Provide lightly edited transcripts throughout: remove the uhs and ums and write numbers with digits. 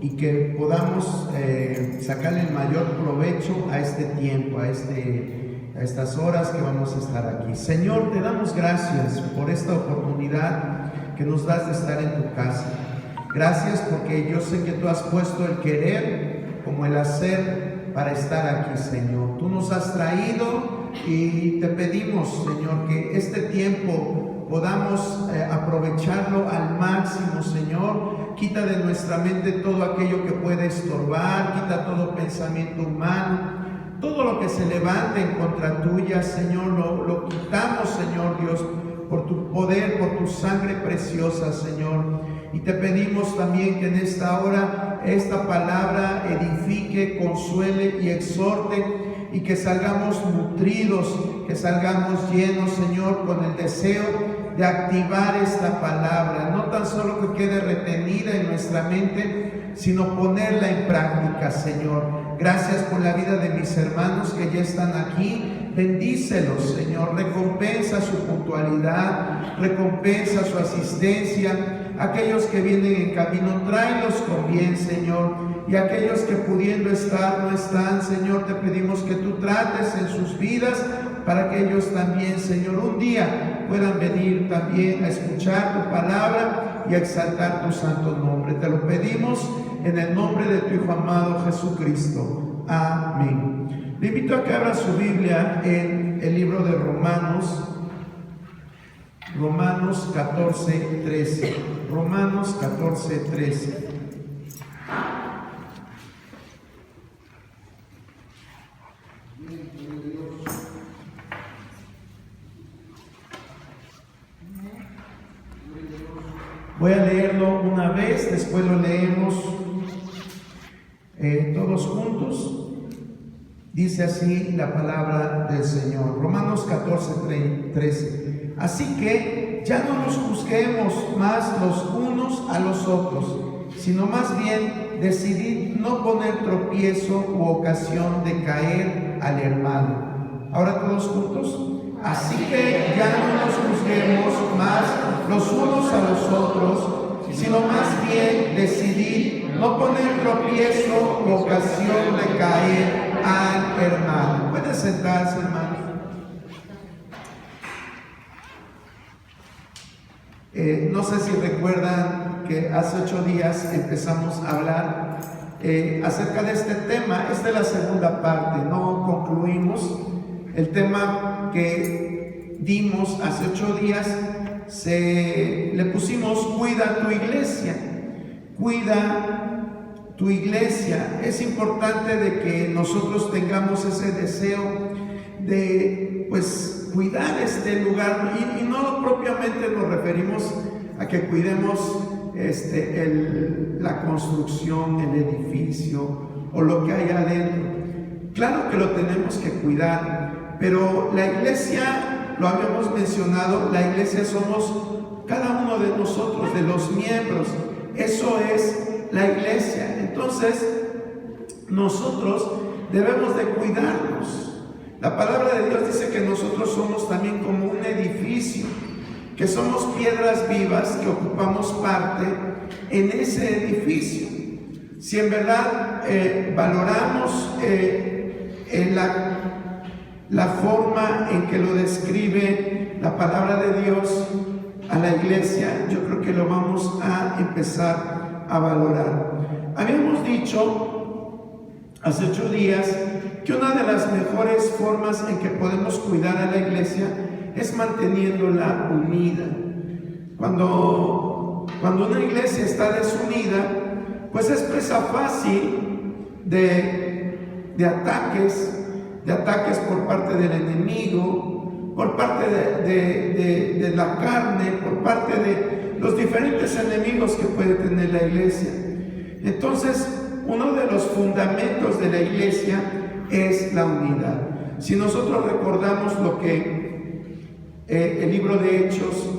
y que podamos sacarle el mayor provecho a este tiempo, a estas horas que vamos a estar aquí. Señor, te damos gracias por esta oportunidad que nos das de estar en tu casa. Gracias porque yo sé que tú has puesto el querer como el hacer para estar aquí, Señor. Tú nos has traído y te pedimos, Señor, que este tiempo podamos aprovecharlo al máximo, Señor. Quita de nuestra mente todo aquello que puede estorbar, quita todo pensamiento humano, todo lo que se levante en contra tuya, Señor, lo quitamos, Señor Dios, por tu poder, por tu sangre preciosa, Señor. Y te pedimos también que en esta hora esta palabra edifique, consuele y exhorte, y que salgamos nutridos, que salgamos llenos, Señor, con el deseo de activar esta palabra, no tan solo que quede retenida en nuestra mente, sino ponerla en práctica, Señor. Gracias por la vida de mis hermanos que ya están aquí. Bendícelos, Señor. Recompensa su puntualidad, recompensa su asistencia. Aquellos que vienen en camino, tráelos con bien, Señor. Y aquellos que pudiendo estar no están, Señor, te pedimos que tú trates en sus vidas para que ellos también, Señor, un día puedan venir también a escuchar tu palabra y a exaltar tu santo nombre. Te lo pedimos en el nombre de tu Hijo amado Jesucristo. Amén. Le invito a que abra su Biblia en el libro de Romanos 14:13. Romanos 14:13. Voy a leerlo una vez, después lo leemos todos juntos. Dice así la palabra del Señor. Romanos 14:13. Así que ya no nos juzguemos más los unos a los otros, sino más bien decidid no poner tropiezo u ocasión de caer al hermano. Ahora todos juntos. Así que ya no nos juzguemos más los unos a los otros, sino más bien decidid no poner tropiezo u ocasión de caer al hermano. Pueden sentarse, hermano. No sé si recuerdan que hace 8 días empezamos a hablar acerca de este tema. Esta es la segunda parte, no concluimos. El tema que dimos hace 8 días le pusimos cuida tu iglesia. Cuida tu iglesia. Es importante de que nosotros tengamos ese deseo de cuidar este lugar, y no propiamente nos referimos a que cuidemos la construcción, el edificio o lo que hay adentro. Claro que lo tenemos que cuidar, pero la iglesia, lo habíamos mencionado, la iglesia somos cada uno de nosotros, de los miembros. Eso es la iglesia. Entonces nosotros debemos de cuidarnos. La palabra de Dios dice que nosotros somos también como un edificio, que somos piedras vivas que ocupamos parte en ese edificio. Si en verdad valoramos la forma en que lo describe la palabra de Dios a la iglesia, yo creo que lo vamos a empezar a valorar. Habíamos dicho hace 8 días que una de las mejores formas en que podemos cuidar a la iglesia es manteniéndola unida. Cuando una iglesia está desunida, pues es presa fácil de ataques por parte del enemigo, por parte de la carne, por parte de los diferentes enemigos que puede tener la iglesia. Entonces, uno de los fundamentos de la iglesia es la unidad. Si nosotros recordamos lo que el libro de Hechos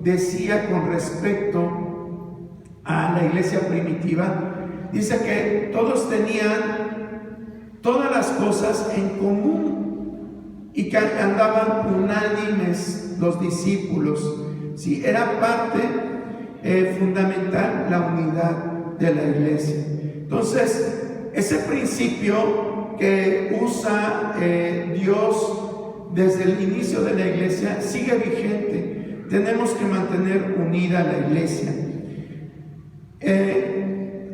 decía con respecto a la iglesia primitiva, dice que todos tenían todas las cosas en común y que andaban unánimes los discípulos. Sí, era parte fundamental la unidad de la iglesia. Entonces, ese principio que usa Dios desde el inicio de la iglesia sigue vigente. Tenemos que mantener unida la iglesia.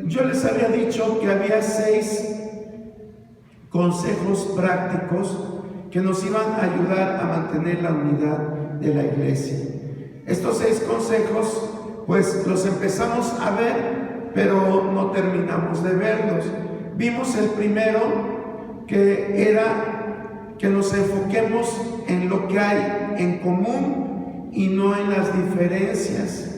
Yo les había dicho que había 6 consejos prácticos que nos iban a ayudar a mantener la unidad de la iglesia. Estos 6 consejos, pues los empezamos a ver, pero no terminamos de verlos. Vimos el primero, que era que nos enfoquemos en lo que hay en común y no en las diferencias.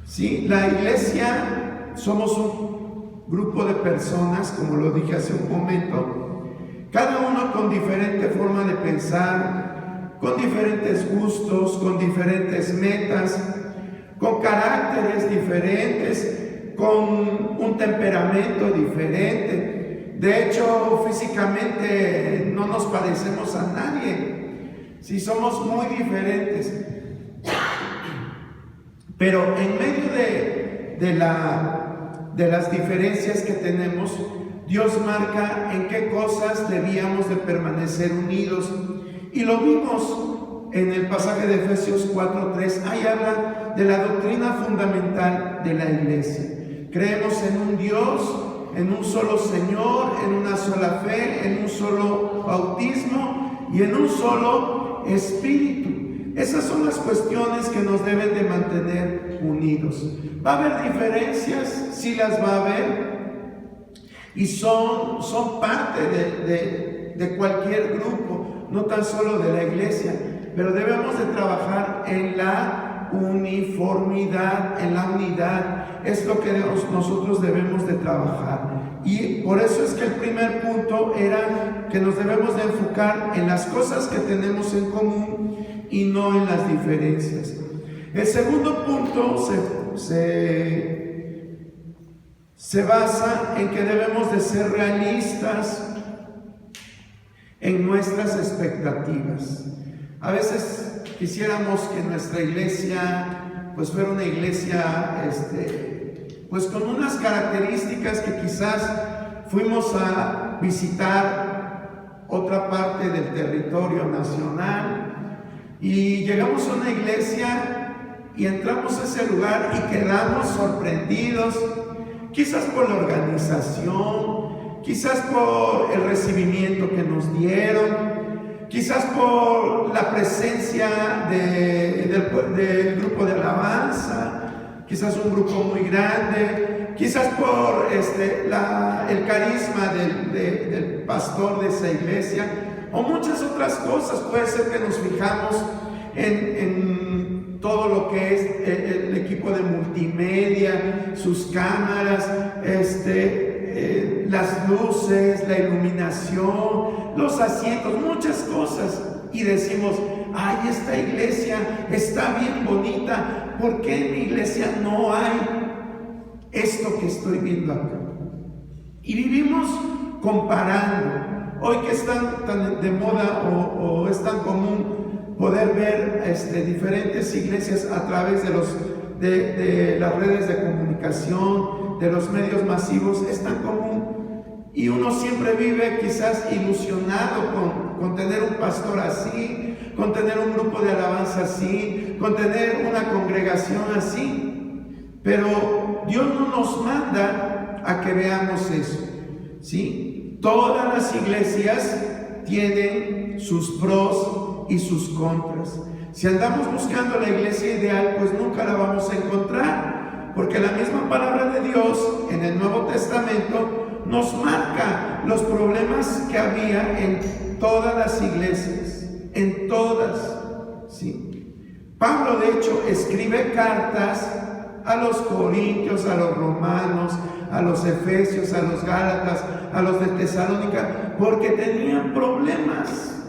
¿Sí? La iglesia somos un grupo de personas, como lo dije hace un momento, cada uno con diferente forma de pensar, con diferentes gustos, con diferentes metas, con caracteres diferentes, con un temperamento diferente. De hecho, físicamente no nos parecemos a nadie, sí, somos muy diferentes. Pero en medio de las diferencias que tenemos, Dios marca en qué cosas debíamos de permanecer unidos. Y lo vimos en el pasaje de Efesios 4:3. Ahí habla de la doctrina fundamental de la iglesia. Creemos en un Dios, en un solo Señor, en una sola fe, en un solo bautismo y en un solo Espíritu. Esas son las cuestiones que nos deben de mantener unidos. ¿Va a haber diferencias? Sí las va a haber. Y son parte de cualquier grupo, no tan solo de la iglesia. Pero debemos de trabajar en la uniformidad, en la unidad. Es lo que nosotros debemos de trabajar. Y por eso es que el primer punto era que nos debemos de enfocar en las cosas que tenemos en común y no en las diferencias. El segundo punto se basa en que debemos de ser realistas en nuestras expectativas. A veces quisiéramos que nuestra iglesia pues fuera una iglesia pues con unas características que quizás fuimos a visitar otra parte del territorio nacional y llegamos a una iglesia y entramos a ese lugar y quedamos sorprendidos, quizás por la organización, quizás por el recibimiento que nos dieron, quizás por la presencia del grupo de alabanza, quizás un grupo muy grande, quizás por el carisma del pastor de esa iglesia, o muchas otras cosas. Puede ser que nos fijamos en todo lo que es el equipo de multimedia, sus cámaras, las luces, la iluminación, los asientos, muchas cosas, y decimos: ay, esta iglesia está bien bonita, ¿por qué en mi iglesia no hay esto que estoy viendo acá? Y vivimos comparando. Hoy que es tan de moda o es tan común poder ver diferentes iglesias a través de las redes de comunicación, de los medios masivos, es tan común. Y uno siempre vive quizás ilusionado con tener un pastor así, con tener un grupo de alabanza así, con tener una congregación así. Pero Dios no nos manda a que veamos eso, ¿sí? Todas las iglesias tienen sus pros y sus contras. Si andamos buscando la iglesia ideal, pues nunca la vamos a encontrar, porque la misma palabra de Dios en el Nuevo Testamento nos marca los problemas que había en todas las iglesias, en todas, ¿sí? Pablo, de hecho, escribe cartas a los corintios, a los romanos, a los efesios, a los gálatas, a los de Tesalónica, porque tenían problemas.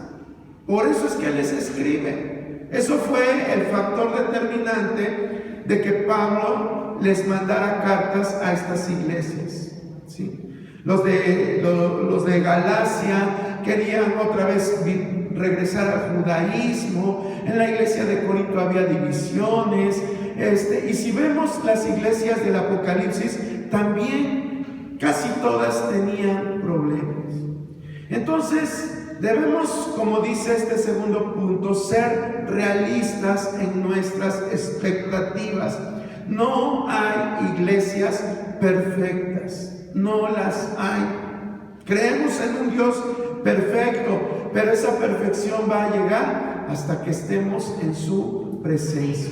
Por eso es que les escribe. Eso fue el factor determinante de que Pablo les mandara cartas a estas iglesias, ¿sí? Los de Galacia querían otra vez regresar al judaísmo. En la iglesia de Corinto había divisiones. Y si vemos las iglesias del Apocalipsis, también casi todas tenían problemas. Entonces, debemos, como dice este segundo punto, ser realistas en nuestras expectativas. No hay iglesias perfectas, no las hay. Creemos en un Dios perfecto, pero esa perfección va a llegar hasta que estemos en su presencia.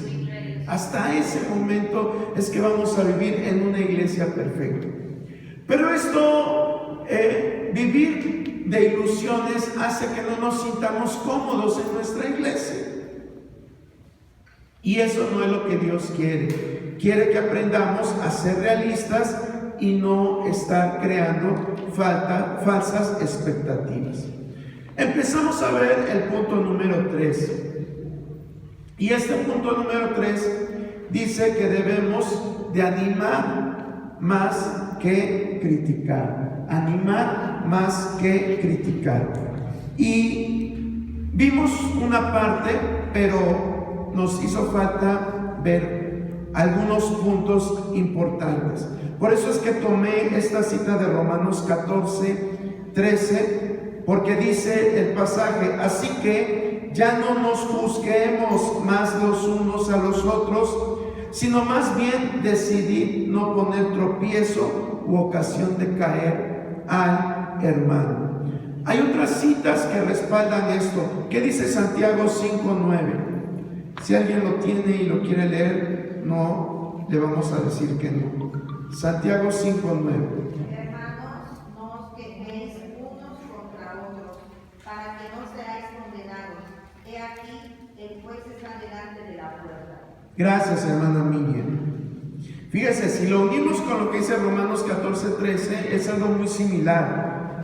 Hasta ese momento es que vamos a vivir en una iglesia perfecta. Pero esto, vivir de ilusiones, hace que no nos sintamos cómodos en nuestra iglesia. Y eso no es lo que Dios quiere. Quiere que aprendamos a ser realistas y no estar creando falsas expectativas. Empezamos a ver el punto número 3. Y este punto número 3 dice que debemos de animar más que criticar. Animar más que criticar. Y vimos una parte, pero nos hizo falta ver algunos puntos importantes. Por eso es que tomé esta cita de Romanos 14:13, porque dice el pasaje: así que ya no nos juzguemos más los unos a los otros, sino más bien decidid no poner tropiezo u ocasión de caer al hermano. Hay otras citas que respaldan esto. ¿Qué dice Santiago 5:9? Si alguien lo tiene y lo quiere leer, no le vamos a decir que no. Santiago 5:9. Hermanos, no os quejéis unos contra otros, para que no seáis condenados. He aquí, el juez está delante de la puerta. Gracias, hermana Miriam. Fíjese, si lo unimos con lo que dice Romanos 14:13, es algo muy similar.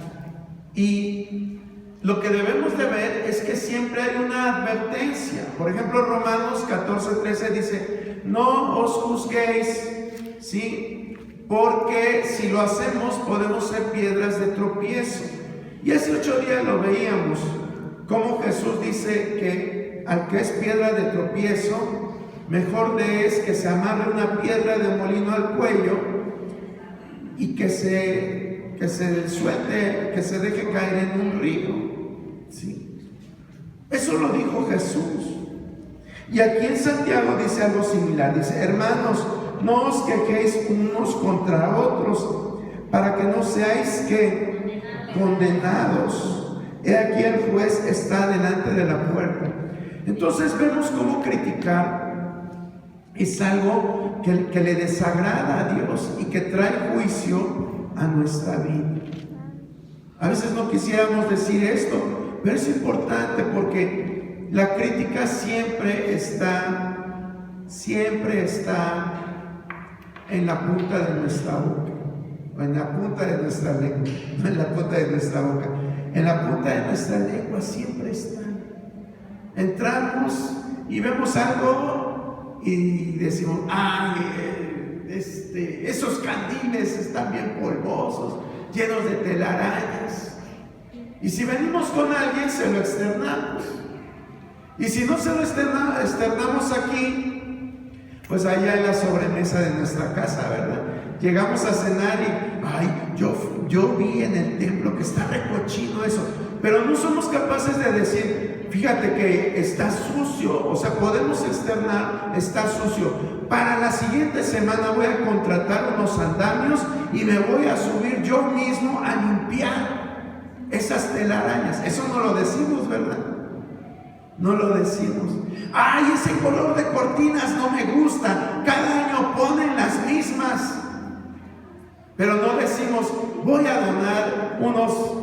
Y lo que debemos de ver es que siempre hay una advertencia. Por ejemplo, Romanos 14:13 dice: no os juzguéis, ¿sí? Porque si lo hacemos podemos ser piedras de tropiezo. Y hace 8 días lo veíamos, como Jesús dice que al que es piedra de tropiezo, mejor le es que se amarre una piedra de molino al cuello y que se suelte, que se deje caer en un río. ¿Sí? Eso lo dijo Jesús. Y aquí en Santiago dice algo similar. Dice: hermanos, no os quejéis unos contra otros, para que no seáis que condenados. He aquí el juez está delante de la puerta. Entonces vemos cómo criticar es algo que le desagrada a Dios y que trae juicio a nuestra vida. A veces no quisiéramos decir esto, pero es importante porque la crítica siempre está en la punta de nuestra boca, o en la punta de nuestra lengua, no en la punta de nuestra boca, en la punta de nuestra lengua siempre está. Entramos y vemos algo y decimos: ay, esos candiles están bien polvosos, llenos de telarañas. Y si venimos con alguien, se lo externamos. Y si no se lo externamos aquí, pues allá en la sobremesa de nuestra casa, ¿verdad? Llegamos a cenar y: ay, yo vi en el templo que está recochino eso. Pero no somos capaces de decir: fíjate que está sucio. O sea, podemos externar: está sucio. Para la siguiente semana voy a contratar unos andamios y me voy a subir yo mismo a limpiar esas telarañas. Eso no lo decimos, ¿verdad? No lo decimos. Ay, ese color de cortinas no me gusta, cada año ponen las mismas. Pero no decimos: voy a donar unos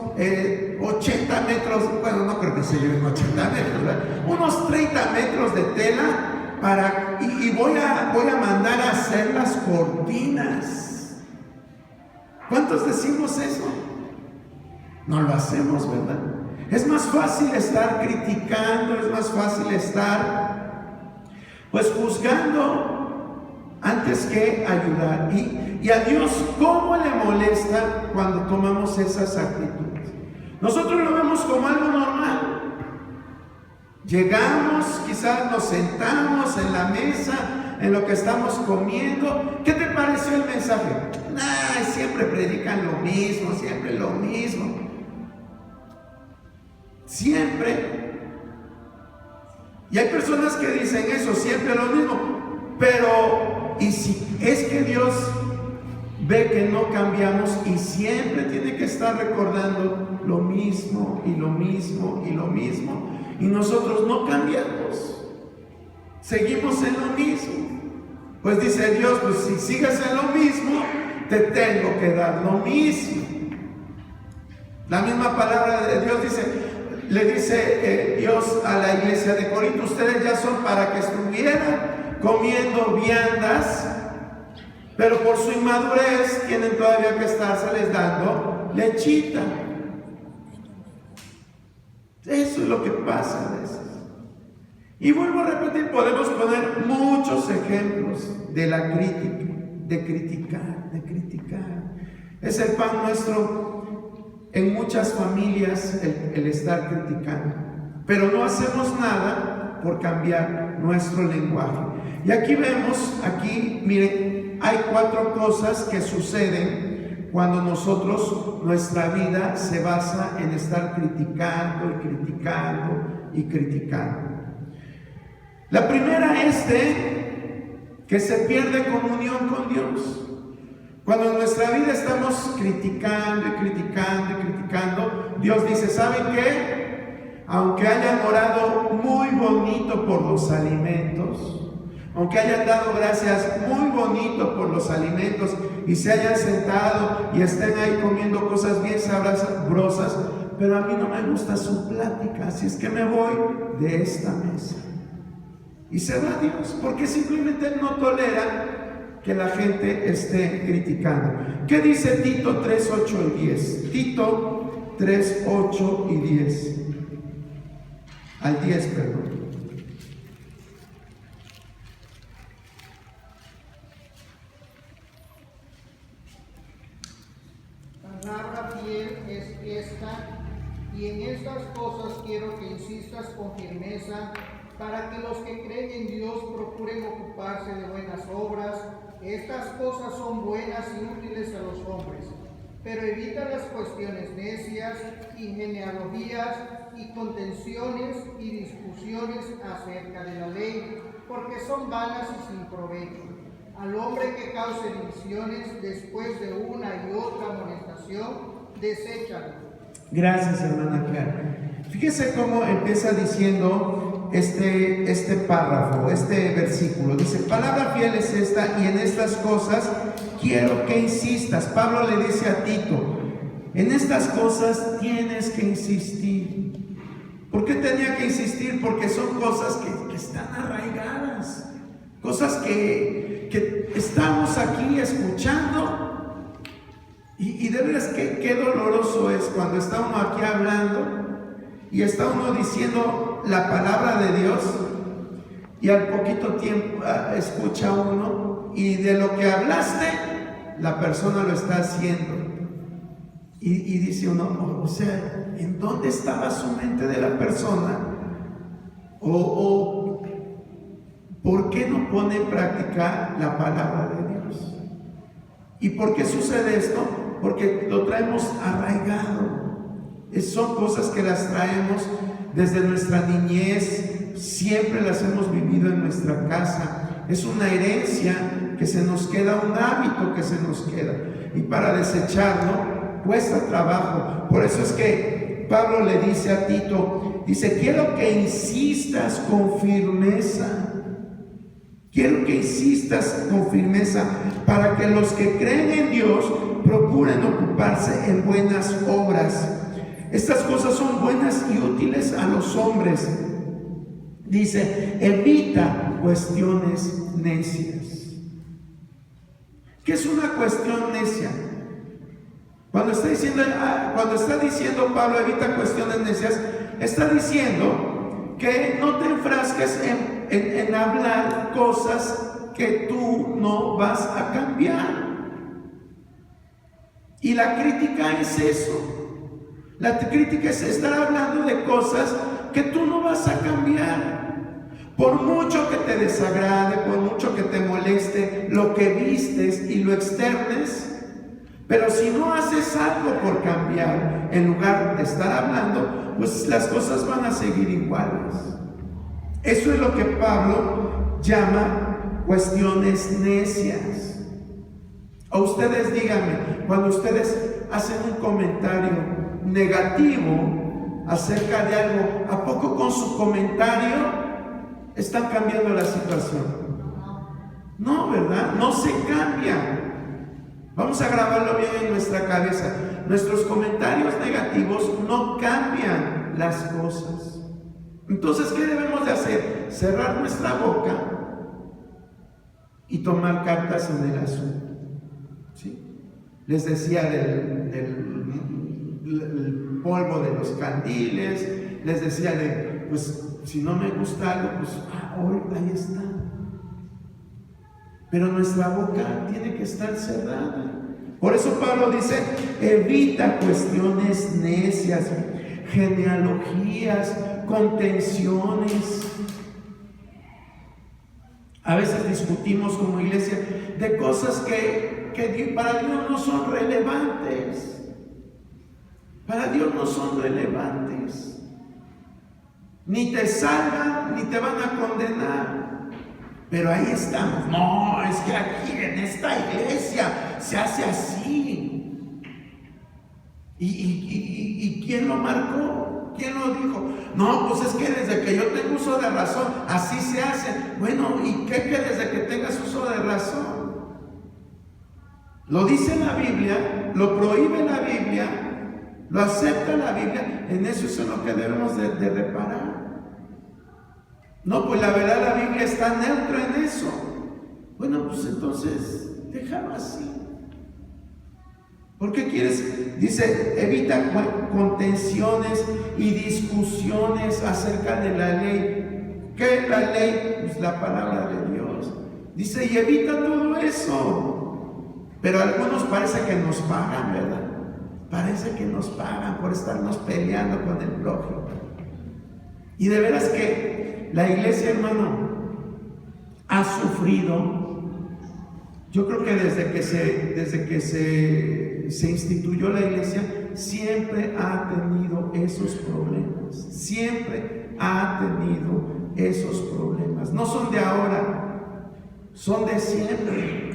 80 metros, bueno, no creo que se lleven 80 metros, ¿verdad? Unos 30 metros de tela y voy a mandar a hacer las cortinas. ¿Cuántos decimos eso? No lo hacemos, ¿verdad? Es más fácil estar criticando, es más fácil estar pues juzgando antes que ayudar. Y a Dios, ¿cómo le molesta cuando tomamos esas actitudes? Nosotros lo vemos como algo normal. Llegamos, quizás nos sentamos en la mesa en lo que estamos comiendo. ¿Qué te pareció el mensaje? Nah, siempre predican lo mismo, siempre lo mismo. Siempre. Y hay personas que dicen eso, siempre lo mismo. Pero, ¿y si es que Dios ve que no cambiamos y siempre tiene que estar recordando lo mismo y lo mismo y lo mismo? Y nosotros no cambiamos, seguimos en lo mismo. Pues dice Dios, pues si sigues en lo mismo, te tengo que dar lo mismo. La misma palabra de Dios le dice Dios a la iglesia de Corinto: ustedes ya son para que estuvieran comiendo viandas, pero por su inmadurez tienen todavía que estárseles dando lechita. Eso es lo que pasa a veces. Y vuelvo a repetir, podemos poner muchos ejemplos de la crítica, de criticar. Es el pan nuestro en muchas familias el estar criticando, pero no hacemos nada por cambiar nuestro lenguaje. Y aquí vemos, miren, hay 4 cosas que suceden cuando nuestra vida se basa en estar criticando y criticando. La primera es que se pierde comunión con Dios. Cuando en nuestra vida estamos criticando, Dios dice: ¿saben qué? Aunque hayan orado muy bonito por los alimentos, aunque hayan dado gracias muy bonito por los alimentos y se hayan sentado y estén ahí comiendo cosas bien sabrosas, pero a mí no me gusta su plática, así es que me voy de esta mesa. Y se va Dios, porque simplemente no tolera que la gente esté criticando. ¿Qué dice Tito 3, 8 y 10? Tito 3, 8 y 10. Al 10, perdón. Palabra fiel es esta, y en estas cosas quiero que insistas con firmeza, para que los que creen en Dios procuren ocuparse de buenas obras. Estas cosas son buenas y útiles a los hombres, pero evita las cuestiones necias y genealogías y contenciones y discusiones acerca de la ley, porque son vanas y sin provecho. Al hombre que cause divisiones después de una y otra amonestación, deséchalo. Gracias, hermana Clara. Fíjese cómo empieza diciendo este párrafo, este versículo. Dice: palabra fiel es esta, y en estas cosas quiero que insistas. Pablo le dice a Tito: en estas cosas tienes que insistir. ¿Por qué tenía que insistir? Porque son cosas que están arraigadas, cosas que estamos aquí escuchando. Y de veras qué doloroso es cuando está uno aquí hablando y está uno diciendo la palabra de Dios, y al poquito tiempo escucha uno, y de lo que hablaste la persona lo está haciendo, y dice uno: o sea, ¿en dónde estaba su mente de la persona? O ¿por qué no pone en práctica la palabra de Dios? ¿Y por qué sucede esto? Porque lo traemos arraigado. Son cosas que las traemos desde nuestra niñez, siempre las hemos vivido en nuestra casa. Es una herencia que se nos queda, un hábito que se nos queda, y para desecharlo cuesta trabajo. Por eso es que Pablo le dice a Tito, dice: quiero que insistas con firmeza. Quiero que insistas con firmeza para que los que creen en Dios procuren ocuparse en buenas obras. Estas cosas son buenas y útiles a los hombres. Dice: evita cuestiones necias. ¿Qué es una cuestión necia? Cuando está diciendo Pablo evita cuestiones necias, está diciendo que no te enfrasques en hablar cosas que tú no vas a cambiar. Y la crítica es eso. La crítica es estar hablando de cosas que tú no vas a cambiar. Por mucho que te desagrade, por mucho que te moleste lo que vistes y lo externes, pero si no haces algo por cambiar, en lugar de estar hablando, pues las cosas van a seguir iguales. Eso es lo que Pablo llama cuestiones necias. O ustedes díganme, cuando ustedes hacen un comentario negativo acerca de algo, ¿a poco con su comentario están cambiando la situación? No, ¿verdad? No se cambia. Vamos a grabarlo bien en nuestra cabeza. Nuestros comentarios negativos no cambian las cosas. Entonces, ¿qué debemos de hacer? Cerrar nuestra boca y tomar cartas en el asunto. ¿Sí? Les decía del polvo de los candiles, les decía pues si no me gusta algo, pues hoy ahí está. Pero nuestra boca tiene que estar cerrada. Por eso Pablo dice, evita cuestiones necias, genealogías, contenciones. A veces discutimos como iglesia de cosas que para Dios no son relevantes. Para Dios no son relevantes. Ni te salvan, ni te van a condenar. Pero ahí estamos. No, es que aquí en esta iglesia se hace así. ¿Y quién lo marcó? ¿Quién lo dijo? No, pues es que desde que yo tengo uso de razón, así se hace. Bueno, ¿y qué que desde que tengas uso de razón? Lo dice la Biblia, lo prohíbe la Biblia, lo acepta la Biblia. En eso es en lo que debemos de reparar. No, pues la verdad la Biblia está neutra en eso. Bueno, pues entonces déjalo así. ¿Por qué quieres? Dice, evita contenciones y discusiones acerca de la ley. ¿Qué es la ley? Pues la palabra de Dios. Dice, y evita todo eso. Pero algunos parece que nos pagan, ¿verdad? Parece que nos pagan por estarnos peleando con el prójimo. Y de veras que la iglesia, hermano, ha sufrido. Yo creo que desde que se instituyó la iglesia, siempre ha tenido esos problemas. Siempre ha tenido esos problemas. No son de ahora, son de siempre.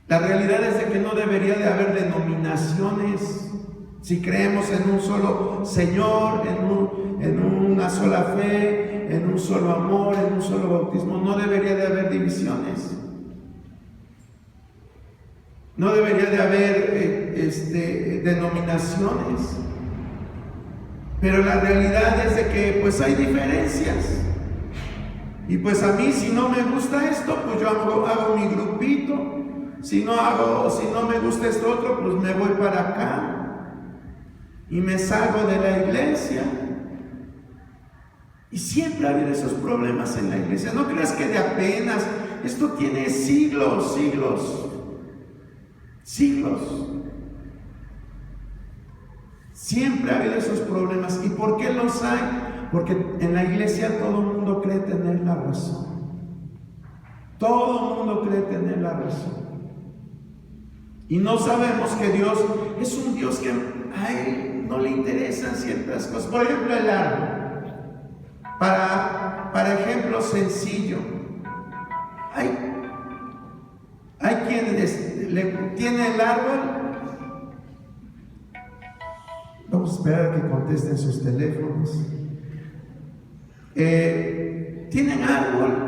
La realidad es de que no debería de haber denominaciones. Si creemos en un solo Señor, en una sola fe, en un solo amor, en un solo bautismo, no debería de haber divisiones. No debería de haber denominaciones. Pero la realidad es de que pues hay diferencias. Y pues a mí, si no me gusta esto, pues yo hago mi grupito. Si no me gusta esto otro, pues me voy para acá y me salgo de la iglesia. Y siempre ha habido esos problemas en la iglesia. No creas que de apenas, esto tiene siglos. Siempre ha habido esos problemas. ¿Y por qué los hay? Porque en la iglesia todo el mundo cree tener la razón. Todo el mundo cree tener la razón. Y no sabemos que Dios es un Dios que a Él no le interesan ciertas cosas. Por ejemplo, el árbol. Para ejemplo sencillo, hay quienes le tiene el árbol. Vamos a esperar a que contesten sus teléfonos. Tienen árbol.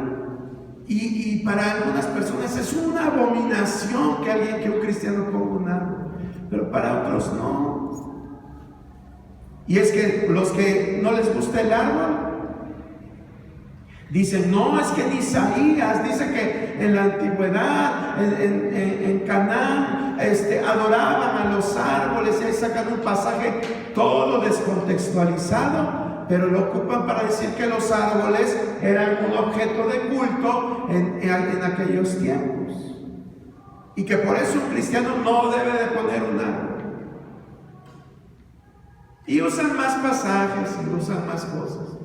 Y para algunas personas es una abominación que un cristiano ponga un árbol, pero para otros no. Y es que los que no les gusta el árbol dicen, no, es que en Isaías dice que en la antigüedad, en Canaán, adoraban a los árboles, y ahí sacan un pasaje todo descontextualizado. Pero lo ocupan para decir que los árboles eran un objeto de culto en aquellos tiempos. Y que por eso un cristiano no debe de poner un árbol. Y usan más pasajes y usan más cosas.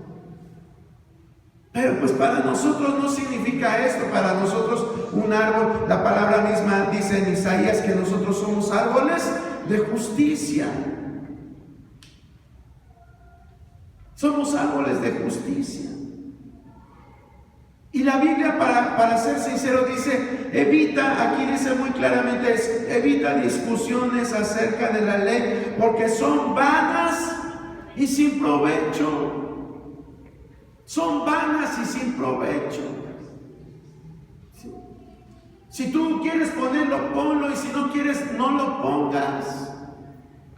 Pero pues para nosotros no significa esto. Para nosotros un árbol, la palabra misma dice en Isaías que nosotros somos árboles de justicia. Somos árboles de justicia. Y la Biblia, para ser sincero, dice, aquí dice muy claramente, evita discusiones acerca de la ley, porque son vanas y sin provecho. Son vanas y sin provecho. Si tú quieres ponerlo, ponlo, y si no quieres, no lo pongas.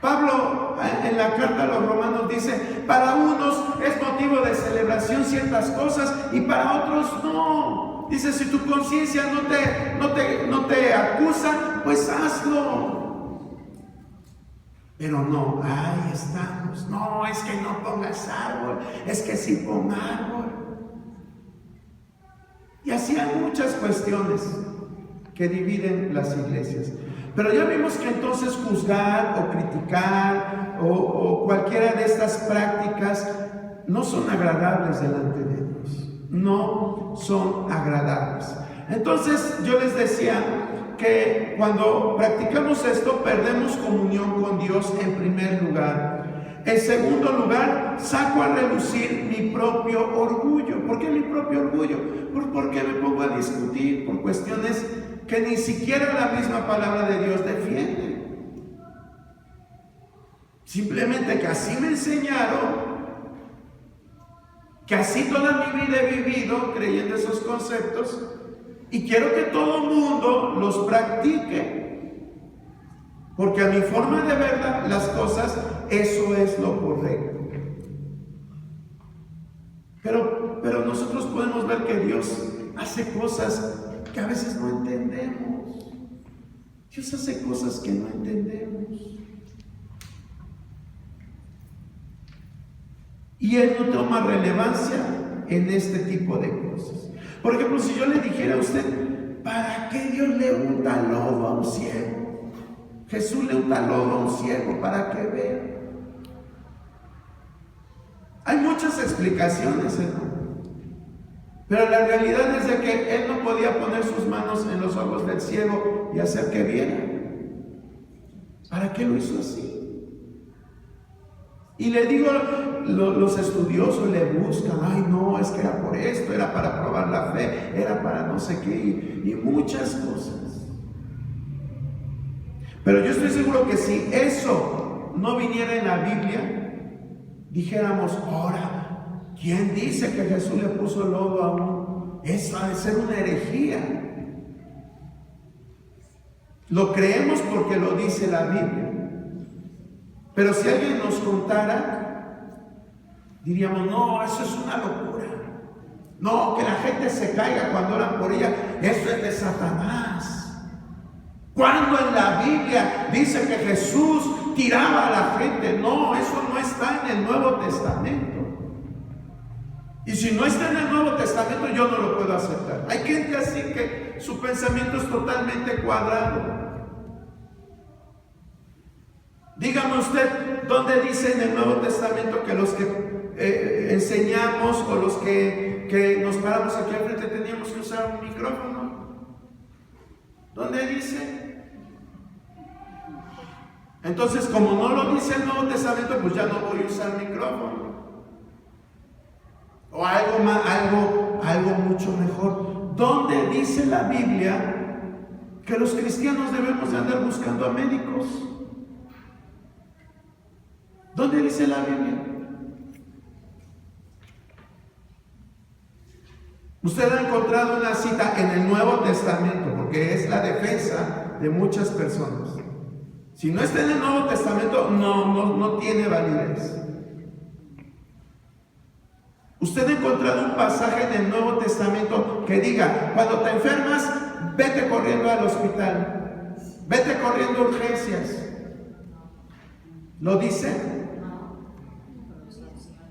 Pablo en la carta a los Romanos dice, para unos es motivo de celebración ciertas cosas y para otros no. Dice, si tu conciencia no te acusa, pues hazlo. Pero no, ahí estamos. No, es que no pongas árbol, es que sí pon árbol. Y así hay muchas cuestiones que dividen las iglesias. Pero ya vimos que entonces juzgar o criticar o cualquiera de estas prácticas no son agradables delante de Dios. No son agradables. Entonces yo les decía que cuando practicamos esto perdemos comunión con Dios en primer lugar. En segundo lugar, saco a relucir mi propio orgullo. ¿Por qué mi propio orgullo? Porque me pongo a discutir por cuestiones que ni siquiera la misma palabra de Dios defiende. Simplemente que así me enseñaron, que así toda mi vida he vivido creyendo esos conceptos, y quiero que todo el mundo los practique, porque a mi forma de ver las cosas, eso es lo correcto. Pero nosotros podemos ver que Dios hace cosas que a veces no entendemos. Dios hace cosas que no entendemos. Y Él no toma relevancia en este tipo de cosas. Por ejemplo, si yo le dijera a usted, ¿para qué Dios le unta lodo a un ciego? Jesús le unta lodo a un ciego para que vea. Hay muchas explicaciones, hermano. Pero la realidad es de que Él no podía poner sus manos en los ojos del ciego y hacer que viera. ¿Para qué lo hizo así? Y le digo, los estudiosos le buscan, ay no, es que era por esto, era para probar la fe, era para no sé qué, y muchas cosas. Pero yo estoy seguro que si eso no viniera en la Biblia, dijéramos, ahora, ¿quién dice que Jesús le puso lodo a uno? Eso ha de ser una herejía. Lo creemos porque lo dice la Biblia. Pero si alguien nos contara, diríamos, no, eso es una locura. No, que la gente se caiga cuando oran por ella, eso es de Satanás. Cuando en la Biblia dice que Jesús tiraba a la gente, no, eso no está en el Nuevo Testamento. Y si no está en el Nuevo Testamento, yo no lo puedo aceptar. Hay gente así que su pensamiento es totalmente cuadrado. Dígame usted, ¿dónde dice en el Nuevo Testamento que los que enseñamos o los que nos paramos aquí al frente teníamos que usar un micrófono? ¿Dónde dice? Entonces, como no lo dice el Nuevo Testamento, pues ya no voy a usar micrófono. O algo mucho mejor. ¿Dónde dice la Biblia que los cristianos debemos de andar buscando a médicos? ¿Dónde dice la Biblia? Usted ha encontrado una cita en el Nuevo Testamento, porque es la defensa de muchas personas. Si no está en el Nuevo Testamento, no tiene validez. Usted ha encontrado un pasaje en el Nuevo Testamento que diga, cuando te enfermas, vete corriendo al hospital, vete corriendo a urgencias. ¿Lo dice?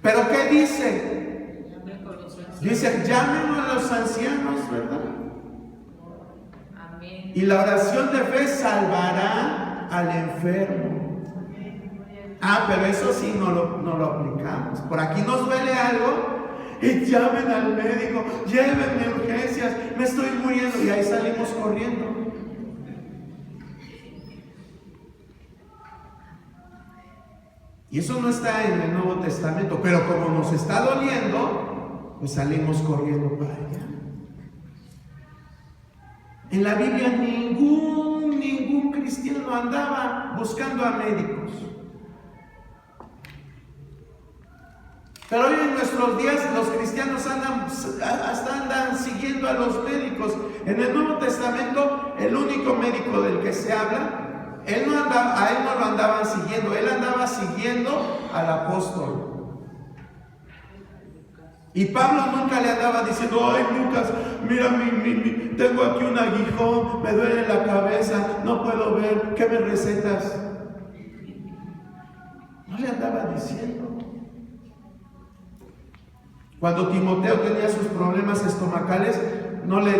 ¿Pero qué dice? Dice, llamen a los ancianos, ¿verdad? Y la oración de fe salvará al enfermo. Pero eso sí no lo aplicamos. Por aquí nos duele algo, y llamen al médico, llévenme a urgencias, me estoy muriendo, y ahí salimos corriendo. Y eso no está en el Nuevo Testamento, pero como nos está doliendo, pues salimos corriendo para allá. En la Biblia ningún cristiano andaba buscando a médicos. Pero hoy en nuestros días los cristianos andan siguiendo a los médicos. En el Nuevo Testamento, el único médico del que se habla, a él no lo andaban siguiendo, él andaba siguiendo al apóstol. Y Pablo nunca le andaba diciendo: ay, Lucas, mira, tengo aquí un aguijón, me duele la cabeza, no puedo ver, ¿qué me recetas? No le andaba diciendo. Cuando Timoteo tenía sus problemas estomacales, no le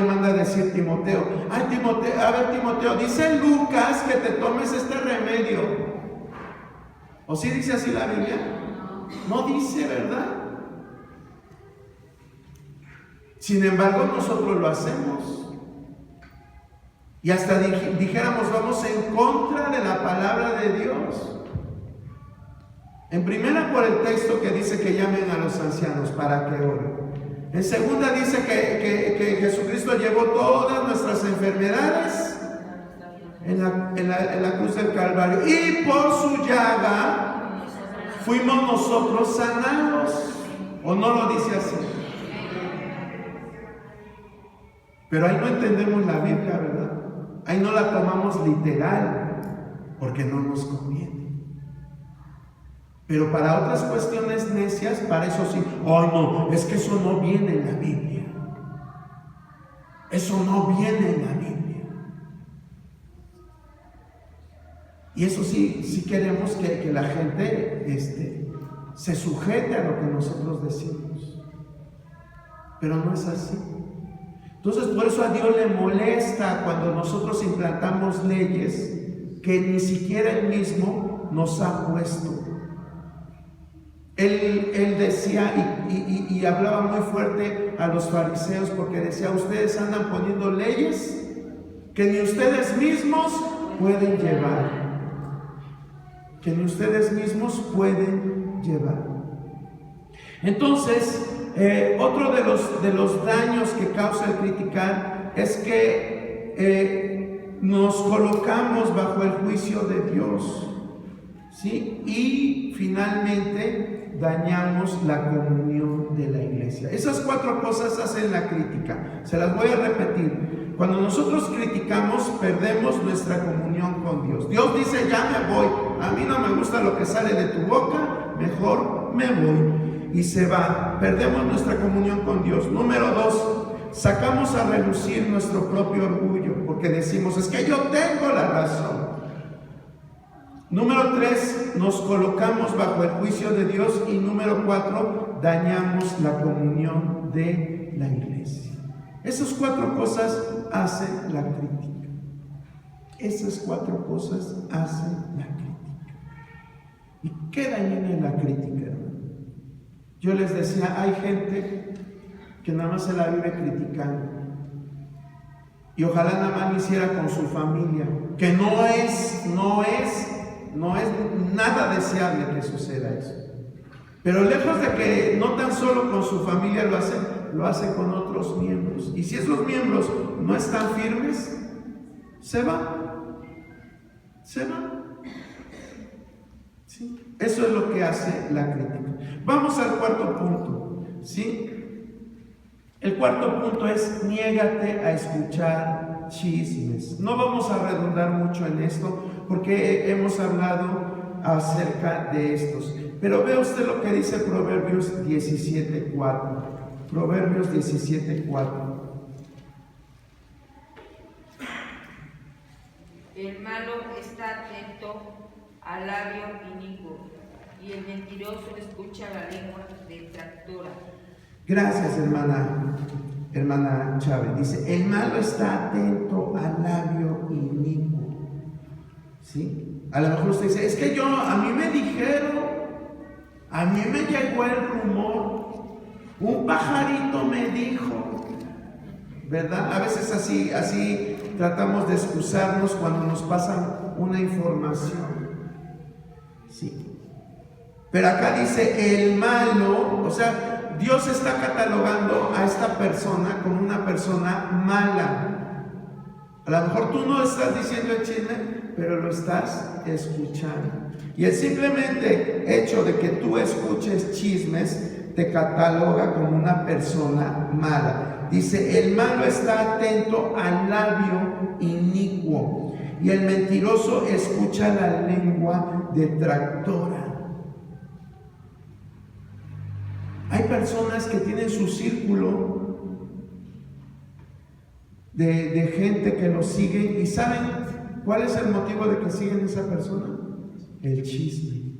manda a decir Timoteo: ay, Timoteo, a ver, Timoteo, dice Lucas que te tomes este remedio. ¿O sí dice así la Biblia? No dice, ¿verdad? Sin embargo, nosotros lo hacemos. Y hasta dijéramos, vamos en contra de la palabra de Dios. En primera, por el texto que dice que llamen a los ancianos para que oren. En segunda, dice que Jesucristo llevó todas nuestras enfermedades en la cruz del Calvario. Y por su llaga fuimos nosotros sanados. ¿O no lo dice así? Pero ahí no entendemos la Biblia, ¿verdad? Ahí no la tomamos literal, porque no nos conviene. Pero para otras cuestiones necias, para eso sí. Oh, no, es que eso no viene en la Biblia. Eso no viene en la Biblia. Y eso sí queremos que la gente se sujete a lo que nosotros decimos. Pero no es así. Entonces, por eso a Dios le molesta cuando nosotros implantamos leyes que ni siquiera Él mismo nos ha puesto. Él decía y hablaba muy fuerte a los fariseos, porque decía: ustedes andan poniendo leyes que ni ustedes mismos pueden llevar. Que ni ustedes mismos pueden llevar. Entonces, otro de los daños que causa el criticar es que nos colocamos bajo el juicio de Dios, ¿sí? Y finalmente dañamos la comunión de la iglesia. Esas 4 cosas hacen la crítica. Se las voy a repetir. Cuando nosotros criticamos, perdemos nuestra comunión con Dios. Dios dice: ya me voy, a mí no me gusta lo que sale de tu boca, mejor me voy. Y se va. Perdemos nuestra comunión con Dios. Número 2, sacamos a relucir nuestro propio orgullo, porque decimos: es que yo tengo la razón. Número 3, nos colocamos bajo el juicio de Dios. Y número 4, dañamos la comunión de la iglesia. Esas 4 cosas hacen la crítica. Esas 4 cosas hacen la crítica. ¿Y qué dañina en la crítica, hermano? Yo les decía, hay gente que nada más se la vive criticando. Y ojalá nada más lo hiciera con su familia, que no es nada deseable que suceda eso. Pero lejos de que no tan solo con su familia lo hace con otros miembros. Y si esos miembros no están firmes, se van. ¿Sí? Eso es lo que hace la crítica. Vamos al 4.º punto, ¿sí? El 4.º punto es: niégate a escuchar chismes. No vamos a redundar mucho en esto, porque hemos hablado acerca de estos. Pero vea usted lo que dice Proverbios 17.4. Proverbios 17.4. El malo está atento al labio inicuo, y el mentiroso escucha la lengua detractora. Gracias, hermana Chávez. Dice: el malo está atento al labio inicuo. ¿Sí? A lo mejor usted dice: es que a mí me dijeron, a mí me llegó el rumor. Un pajarito me dijo, ¿verdad? A veces así tratamos de excusarnos cuando nos pasan una información. Sí. Pero acá dice el malo, o sea, Dios está catalogando a esta persona como una persona mala. A lo mejor tú no estás diciendo el chisme, pero lo estás escuchando. Y el simplemente hecho de que tú escuches chismes te cataloga como una persona mala. Dice, el malo está atento al labio inicuo y el mentiroso escucha la lengua detractora. Hay personas que tienen su círculo de gente que los sigue y ¿saben cuál es el motivo de que siguen a esa persona? El chisme.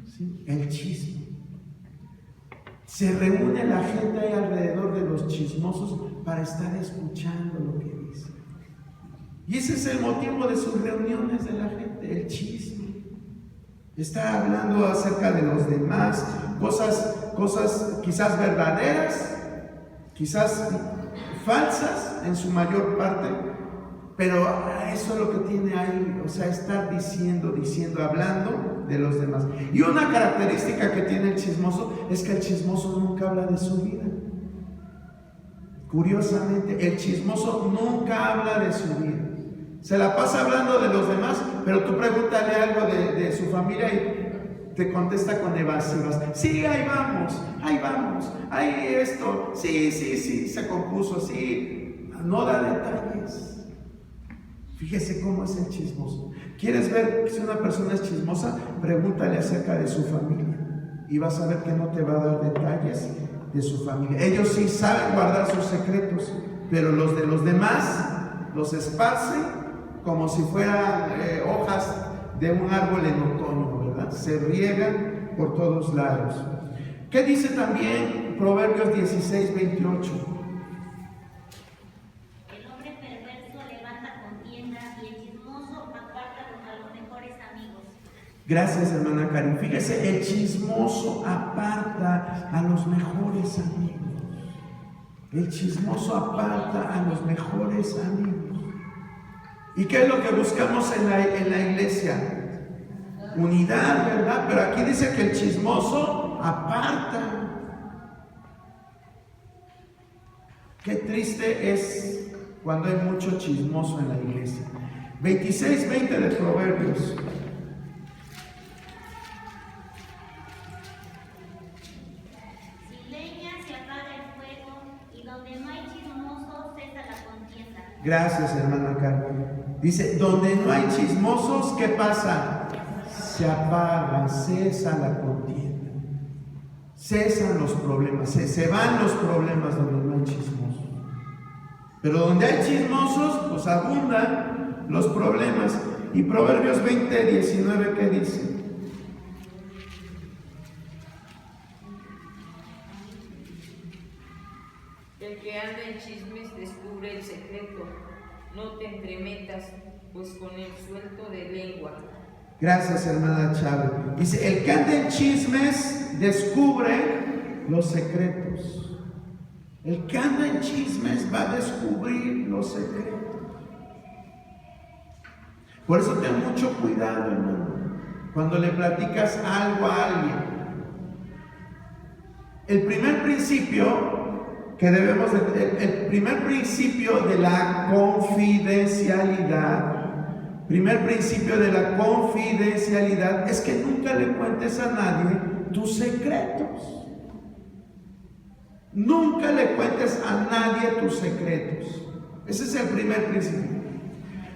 ¿Sí? El chisme. Se reúne la gente ahí alrededor de los chismosos para estar escuchando lo que dicen. Y ese es el motivo de sus reuniones de la gente, el chisme. Está hablando acerca de los demás, cosas quizás verdaderas, quizás falsas en su mayor parte, pero eso es lo que tiene ahí, o sea, estar diciendo, hablando de los demás. Y una característica que tiene el chismoso es que el chismoso nunca habla de su vida. Curiosamente, el chismoso nunca habla de su vida. Se la pasa hablando de los demás, pero tú pregúntale algo de su familia y te contesta con evasivas. Sí, ahí vamos, ahí esto, sí, se compuso, sí, no da detalles. Fíjese cómo es el chismoso. ¿Quieres ver si una persona es chismosa? Pregúntale acerca de su familia y vas a ver que no te va a dar detalles de su familia. Ellos sí saben guardar sus secretos, pero los de los demás los esparcen como si fueran hojas de un árbol en otoño, ¿verdad? Se riegan por todos lados. ¿Qué dice también Proverbios 16, 28? El hombre perverso levanta contienda y el chismoso aparta a los mejores amigos. Gracias, hermana Karin. Fíjese, el chismoso aparta a los mejores amigos. El chismoso aparta a los mejores amigos. ¿Y qué es lo que buscamos en la iglesia? Unidad, ¿verdad? Pero aquí dice que el chismoso aparta. Qué triste es cuando hay mucho chismoso en la iglesia. 26:20 de Proverbios. Sin leña se apaga el fuego y donde no hay chismoso cesa la contienda. Gracias, hermana Carmen. Dice, donde no hay chismosos, ¿qué pasa? Se apaga, cesa la contienda. Cesan los problemas, se van los problemas donde no hay chismosos. Pero donde hay chismosos, pues abundan los problemas. Y Proverbios 20:19, ¿qué dice? El que anda en chismes descubre el secreto. No te entremetas, pues con el suelto de lengua. Gracias, hermana Chávez. Dice, el que anda en chismes descubre los secretos. El que anda en chismes va a descubrir los secretos. Por eso ten mucho cuidado, hermano, cuando le platicas algo a alguien. El primer principio que debemos el primer principio de la confidencialidad, es que nunca le cuentes a nadie tus secretos. Nunca le cuentes a nadie tus secretos. Ese es el primer principio.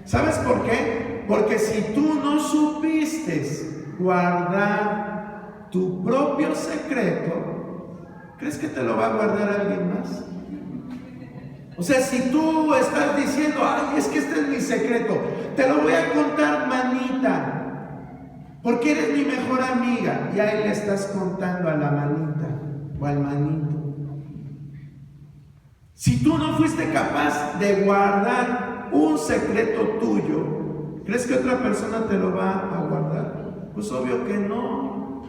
¿Sabes por qué? Porque si tú no supiste guardar tu propio secreto, ¿crees que te lo va a guardar alguien más? O sea, si tú estás diciendo, ay, es que este es mi secreto, te lo voy a contar, manita, porque eres mi mejor amiga, y ahí le estás contando a la manita o al manito. Si tú no fuiste capaz de guardar un secreto tuyo, ¿crees que otra persona te lo va a guardar? Pues obvio que no.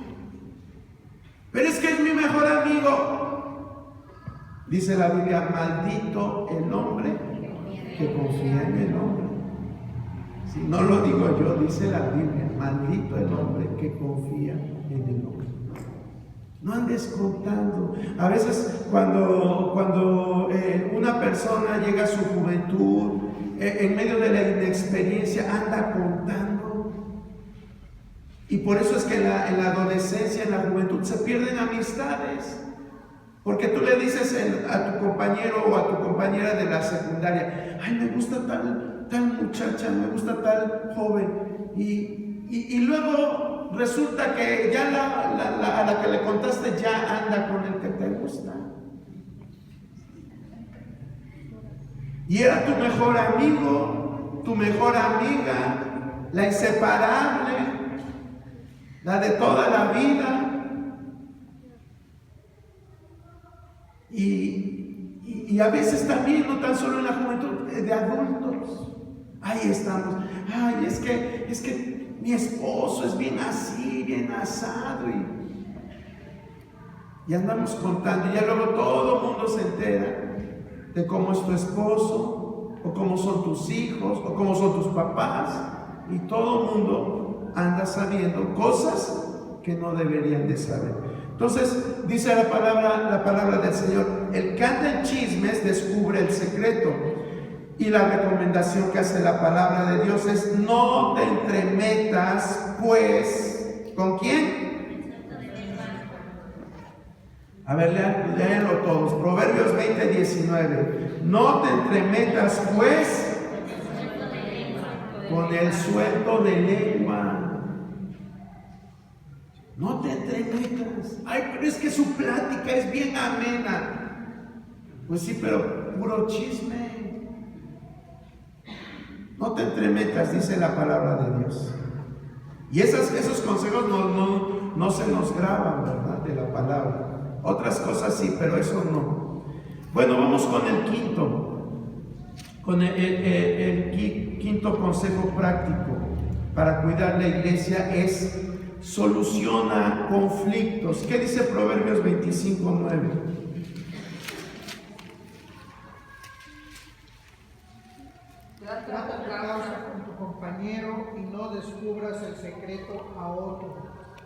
Pero es que es mi mejor amigo. Dice la Biblia, maldito el hombre que confía en el hombre. Si no lo digo yo, dice la Biblia, maldito el hombre que confía en el hombre. No andes contando. A veces cuando una persona llega a su juventud, en medio de la inexperiencia, anda contando. Y por eso es que en la adolescencia, en la juventud, se pierden amistades. Porque tú le dices a tu compañero o a tu compañera de la secundaria, ay, me gusta tal muchacha, me gusta tal joven. Y luego resulta que ya a la que le contaste ya anda con el que te gusta. Y era tu mejor amigo, tu mejor amiga, la inseparable, la de toda la vida. Y a veces también, no tan solo en la juventud, de adultos. Ahí estamos. Ay, es que mi esposo es bien así, bien asado. Y andamos contando. Y ya luego todo el mundo se entera de cómo es tu esposo, o cómo son tus hijos, o cómo son tus papás. Y todo el mundo anda sabiendo cosas que no deberían de saber. Entonces, dice la palabra del Señor, el que anda en chismes descubre el secreto. Y la recomendación que hace la palabra de Dios es, no te entremetas, pues, ¿con quién? A ver, léanlo todos. Proverbios 20:19. No te entremetas, pues, con el suelto de lengua. No te entremetas. Ay, pero es que su plática es bien amena. Pues sí, pero puro chisme. No te entremetas, dice la palabra de Dios. Y esos consejos no se nos graban, ¿verdad? De la palabra. Otras cosas sí, pero eso no. Bueno, vamos con el quinto. Con el quinto consejo práctico para cuidar la iglesia es: soluciona conflictos. ¿Qué dice Proverbios 25:9? Trata tu causa con tu compañero y no descubras el secreto a otro.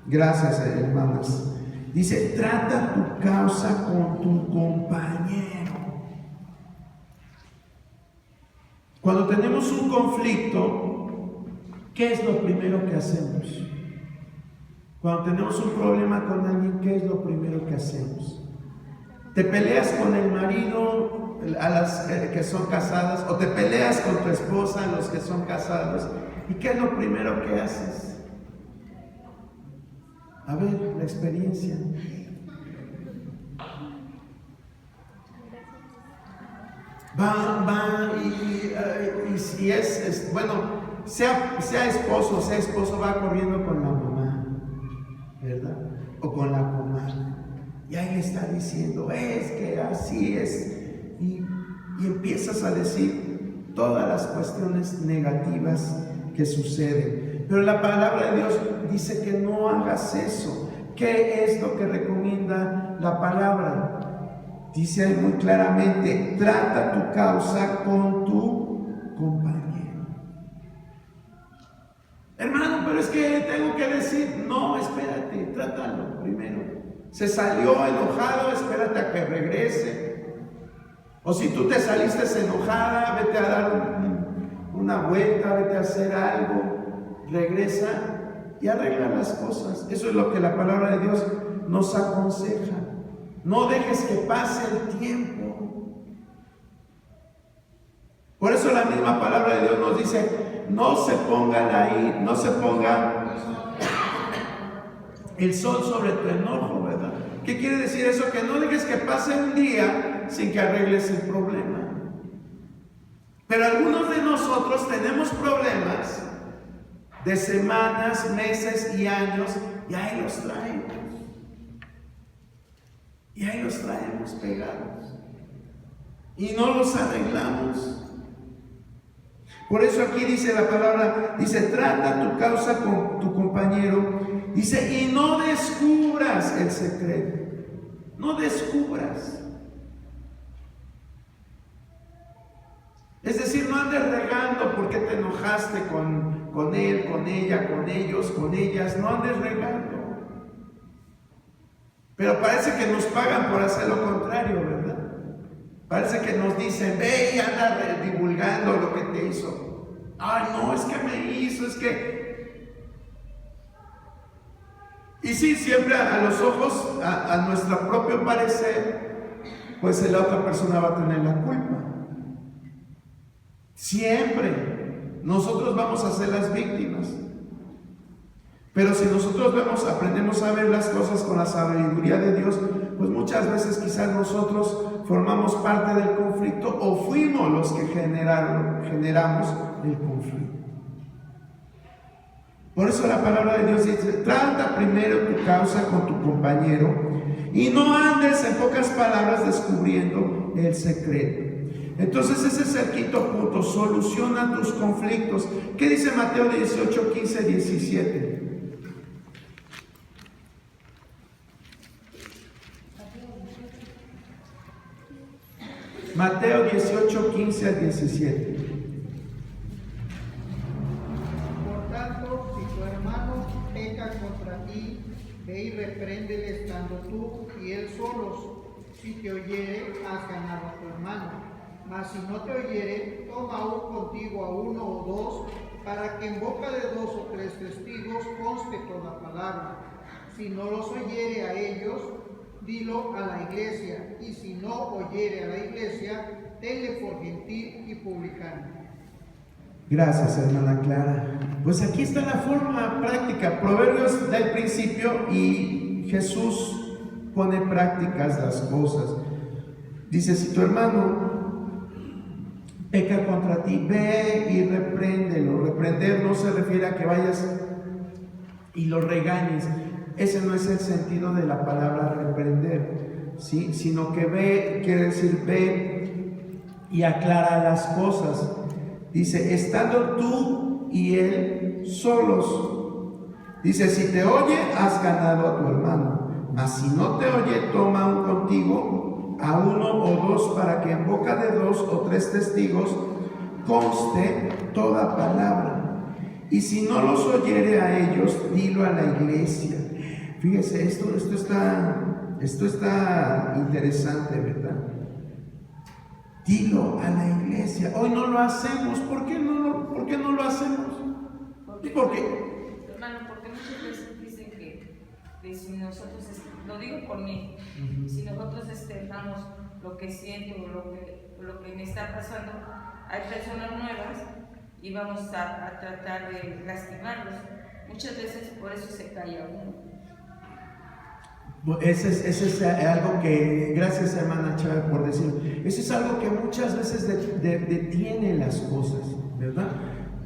Gracias, hermanas. Dice, trata tu causa con tu compañero. Cuando tenemos un conflicto, ¿qué es lo primero que hacemos? Cuando tenemos un problema con alguien, ¿qué es lo primero que hacemos? ¿Te peleas con el marido, a las que son casadas, o te peleas con tu esposa, los que son casados? ¿Y qué es lo primero que haces? A ver, la experiencia. Va y si es bueno, sea esposo, va corriendo con la mamá, ¿verdad? O con la comadre. Y ahí le está diciendo, es que así es. Y empiezas a decir todas las cuestiones negativas que suceden. Pero la palabra de Dios dice que no hagas eso. ¿Qué es lo que recomienda la palabra? Dice muy claramente, trata tu causa con tu compañero. Hermano, pero es que tengo que decir, no, espérate, trátalo primero. Se salió enojado, espérate a que regrese. O si tú te saliste enojada, vete a dar una vuelta, vete a hacer algo, regresa y arregla las cosas. Eso es lo que la palabra de Dios nos aconseja. No dejes que pase el tiempo. Por eso la misma palabra de Dios nos dice, no se ponga el sol sobre tu enojo, ¿verdad? ¿Qué quiere decir eso? Que no dejes que pase un día sin que arregles el problema. Pero algunos de nosotros tenemos problemas de semanas, meses y años, y ahí los traemos. Y ahí los traemos pegados. Y no los arreglamos. Por eso aquí dice la palabra, dice, trata tu causa con tu compañero. Dice, y no descubras el secreto. No descubras. Es decir, no andes regando porque te enojaste con él, con ella, con ellos, con ellas. No andes regando. Pero parece que nos pagan por hacer lo contrario, ¿verdad? Parece que nos dicen, ve y anda divulgando lo que te hizo. Ay, no, es que me hizo, es que... Y sí, siempre a los ojos, a nuestro propio parecer, pues la otra persona va a tener la culpa. Siempre. Nosotros vamos a ser las víctimas. Pero si nosotros aprendemos a ver las cosas con la sabiduría de Dios, pues muchas veces quizás nosotros formamos parte del conflicto o fuimos los que generamos el conflicto. Por eso la palabra de Dios dice, trata primero tu causa con tu compañero y no andes, en pocas palabras, descubriendo el secreto. Entonces ese es el quinto punto, soluciona tus conflictos. ¿Qué dice Mateo 18, 15, 17? Mateo 18, 15 al 17. Por tanto, si tu hermano peca contra ti, ve y repréndele estando tú y él solos. Si te oyere, has ganado a tu hermano. Mas si no te oyere, toma aún contigo a uno o dos, para que en boca de 2 o 3 testigos conste toda palabra. Si no los oyere a ellos, dilo a la iglesia, y si no oyere a la iglesia, tenle por gentil y publicano. Gracias, hermana Clara. Pues aquí está la forma práctica. Proverbios del principio y Jesús pone prácticas las cosas. Dice, si tu hermano peca contra ti, ve y repréndelo. Reprender no se refiere a que vayas y lo regañes. Ese no es el sentido de la palabra reprender, ¿sí? Sino que ve, quiere decir ve y aclara las cosas. Dice, estando tú y él solos. Dice, si te oye, has ganado a tu hermano. Mas si no te oye, toma un contigo a 1 o 2, para que en boca de 2 o 3 testigos conste toda palabra. Y si no los oyere a ellos, dilo a la iglesia. Fíjese, esto está interesante, ¿verdad? Dilo a la iglesia. Hoy no lo hacemos. ¿Por qué no lo hacemos? ¿Por qué? Hermano, porque muchas veces dicen que si nosotros, lo digo por mí, si nosotros externamos lo que siento o lo que me está pasando, hay personas nuevas y vamos a tratar de lastimarlos. Muchas veces por eso se calla uno. Ese es algo que, gracias hermana Chávez por decirlo, ese es algo que muchas veces detiene las cosas, ¿verdad?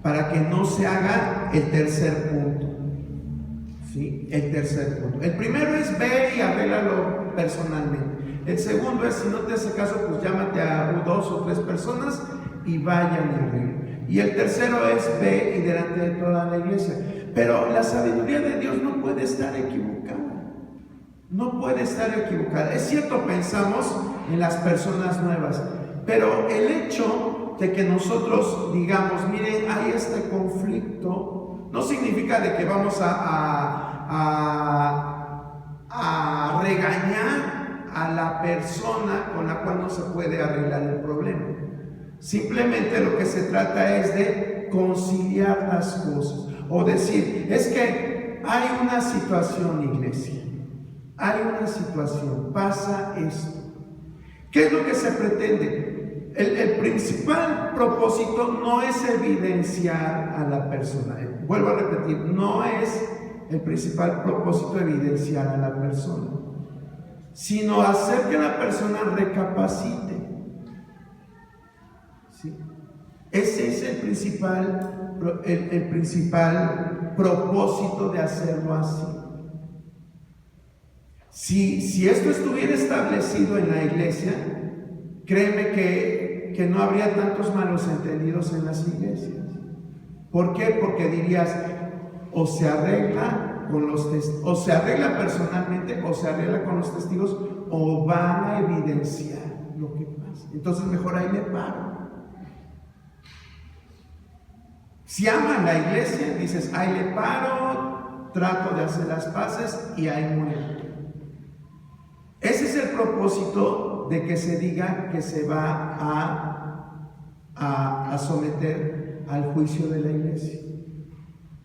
Para que no se haga el tercer punto, ¿sí? El tercer punto. El primero es ve y arréglalo personalmente. El segundo es, si no te hace caso, pues llámate a 2 o 3 personas y vayan y arreglen. Y el tercero es ve y delante de toda la iglesia. Pero la sabiduría de Dios no puede estar equivocada. No puede estar equivocada. Es cierto, pensamos en las personas nuevas, pero el hecho de que nosotros digamos, miren, hay este conflicto, no significa de que vamos a regañar a la persona con la cual no se puede arreglar el problema. Simplemente lo que se trata es de conciliar las cosas, o decir, es que hay una situación, iglesia. Hay una situación, pasa esto. ¿Qué es lo que se pretende? El principal propósito no es evidenciar a la persona. Vuelvo a repetir, no es el principal propósito evidenciar a la persona, sino hacer que la persona recapacite. ¿Sí? Ese es el principal propósito de hacerlo así. Si esto estuviera establecido en la iglesia, créeme que no habría tantos malos entendidos en las iglesias. ¿Por qué? Porque dirías, o se arregla o se arregla personalmente, o se arregla con los testigos, o van a evidenciar lo que pasa. Entonces mejor ahí me paro. Si aman la iglesia, dices, ahí le paro, trato de hacer las paces y ahí muero. Ese es el propósito de que se diga que se va a someter al juicio de la iglesia.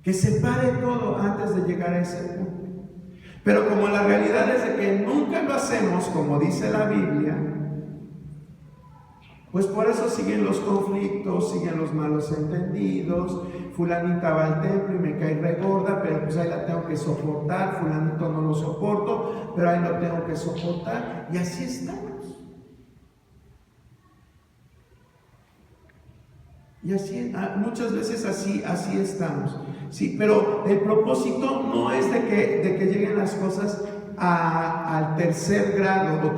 Que se pare todo antes de llegar a ese punto. Pero como la realidad es de que nunca lo hacemos como dice la Biblia, pues por eso siguen los conflictos, siguen los malos entendidos. Fulanita va al templo y me cae regorda, pero pues ahí la tengo que soportar. Fulanito no lo soporto, pero ahí lo tengo que soportar. Y así estamos. Y así, muchas veces así estamos. Sí, pero el propósito no es de que lleguen las cosas al tercer grado o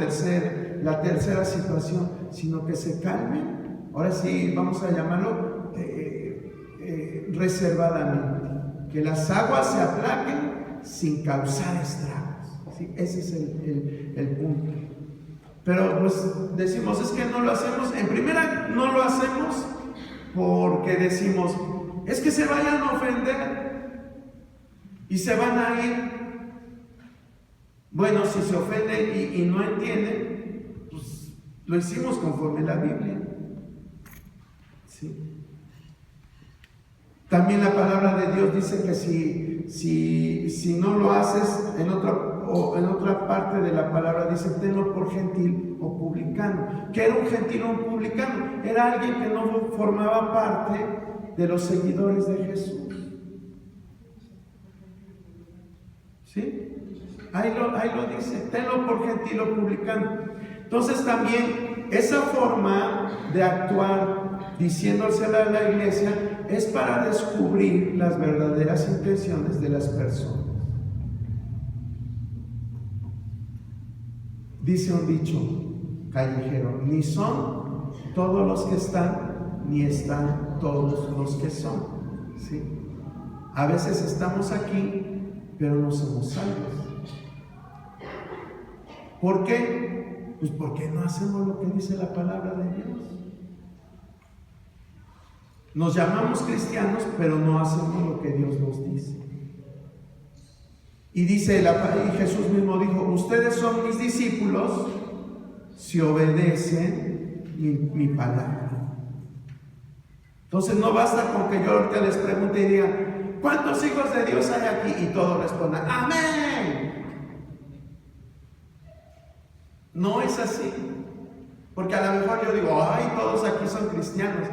la tercera situación, sino que se calmen. Ahora sí, vamos a llamarlo reservadamente. Que las aguas se aplaquen sin causar estragos. ¿Sí? Ese es el punto. Pero pues decimos, es que no lo hacemos. En primera, no lo hacemos porque decimos, es que se vayan a ofender y se van a ir. Bueno, si se ofenden y no entienden, pues lo hicimos conforme la Biblia. ¿Sí? También la palabra de Dios dice que si no lo haces, en otra parte de la palabra dice, tenlo por gentil o publicano. ¿Qué era un gentil o un publicano? Era alguien que no formaba parte de los seguidores de Jesús. ¿Sí? Ahí lo dice, tenlo por gentil o publicano. Entonces también esa forma de actuar diciéndosela a la iglesia es para descubrir las verdaderas intenciones de las personas. Dice un dicho callejero, ni son todos los que están, ni están todos los que son. ¿Sí? A veces estamos aquí, pero no somos salvos. ¿Por qué? Pues porque no hacemos lo que dice la palabra de Dios. Nos llamamos cristianos, pero no hacemos lo que Dios nos dice. Y dice, y Jesús mismo dijo, ustedes son mis discípulos si obedecen mi palabra. Entonces no basta con que yo ahorita les pregunte y diga, ¿cuántos hijos de Dios hay aquí? Y todos respondan, ¡amén! No es así. Porque a lo mejor yo digo, ¡ay, todos aquí son cristianos!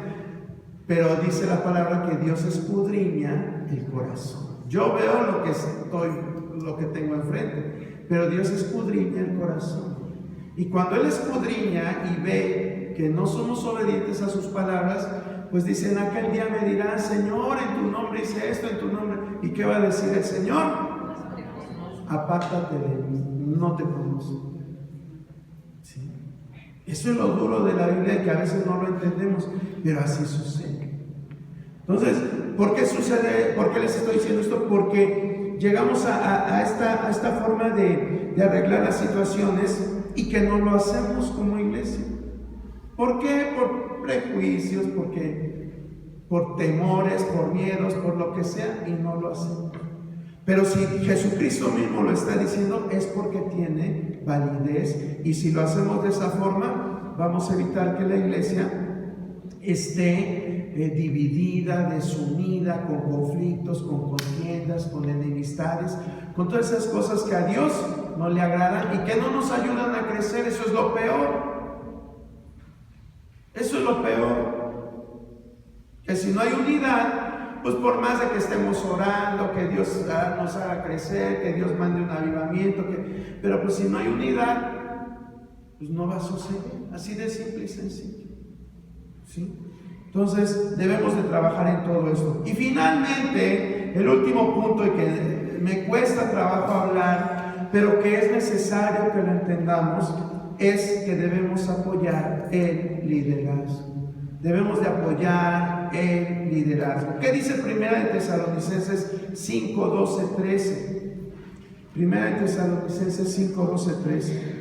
Pero dice la palabra que Dios escudriña el corazón. Yo veo lo que tengo enfrente, pero Dios escudriña el corazón. Y cuando Él escudriña y ve que no somos obedientes a sus palabras, pues dice, en aquel día me dirán, Señor, en tu nombre hice esto, en tu nombre. ¿Y qué va a decir el Señor? Apártate de mí, no te conozco. ¿Sí? Eso es lo duro de la Biblia, que a veces no lo entendemos, pero así sucede. Entonces, ¿por qué sucede? ¿Por qué les estoy diciendo esto? Porque llegamos a esta forma de arreglar las situaciones y que no lo hacemos como iglesia. ¿Por qué? Por prejuicios, por temores, por miedos, por lo que sea, y no lo hacemos. Pero si Jesucristo mismo lo está diciendo, es porque tiene validez, y si lo hacemos de esa forma, vamos a evitar que la iglesia esté dividida, desunida, con conflictos, con contiendas, con enemistades, con todas esas cosas que a Dios no le agradan y que no nos ayudan a crecer. Eso es lo peor. Eso es lo peor. Que si no hay unidad, pues por más de que estemos orando, que Dios nos haga crecer, que Dios mande un avivamiento, pero pues si no hay unidad, pues no va a suceder. Así de simple y sencillo. ¿Sí? Entonces debemos de trabajar en todo esto. Y finalmente, el último punto, y que me cuesta trabajo hablar, pero que es necesario que lo entendamos, es que debemos apoyar el liderazgo. Debemos de apoyar el liderazgo. ¿Qué dice Primera de Tesalonicenses 5, 12, 13? Primera de Tesalonicenses 5, 12, 13.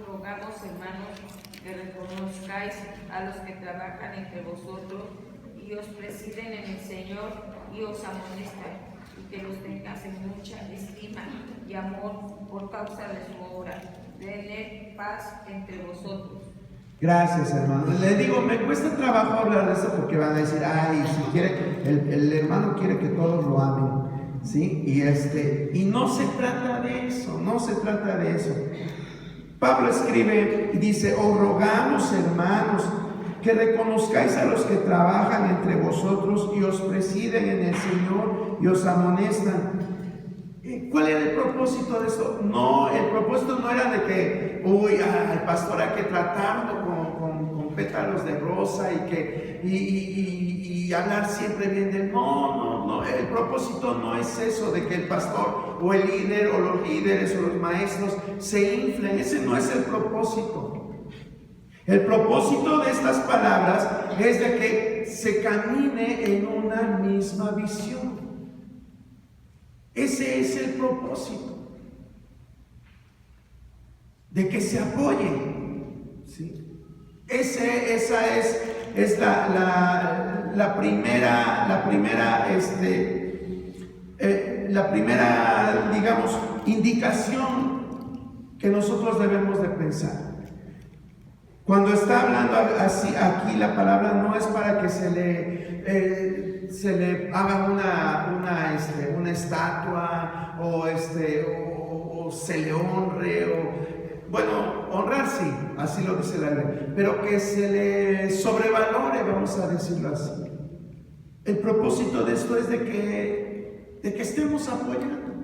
Rogamos, hermanos, que reconozcan trabajan entre vosotros y os presiden en el Señor y os amonestan, y que los tengas en mucha estima y amor por causa de su obra. Tener paz entre vosotros. Gracias, hermano. Le digo, me cuesta trabajo hablar de esto porque van a decir, ay, si quiere, el hermano quiere que todos lo amen, ¿sí? Y no se trata de eso, no se trata de eso. Pablo escribe y dice, os rogamos, hermanos, que reconozcáis a los que trabajan entre vosotros y os presiden en el Señor y os amonestan. ¿Cuál era el propósito de esto? No, el propósito no era de que, al pastor hay que tratarlo con pétalos de rosa y hablar siempre bien de él. No, el propósito no es eso de que el pastor o el líder o los líderes o los maestros se inflen. Ese no es el propósito. El propósito de estas palabras es de que se camine en una misma visión. Ese es el propósito, de que se apoyen, ¿sí? Esa es la primera, digamos, indicación que nosotros debemos de pensar. Cuando está hablando así aquí la palabra, no es para que se le haga una estatua o se le honre, bueno, honrar sí, así lo dice la ley, pero que se le sobrevalore, vamos a decirlo así. El propósito de esto es de que estemos apoyando,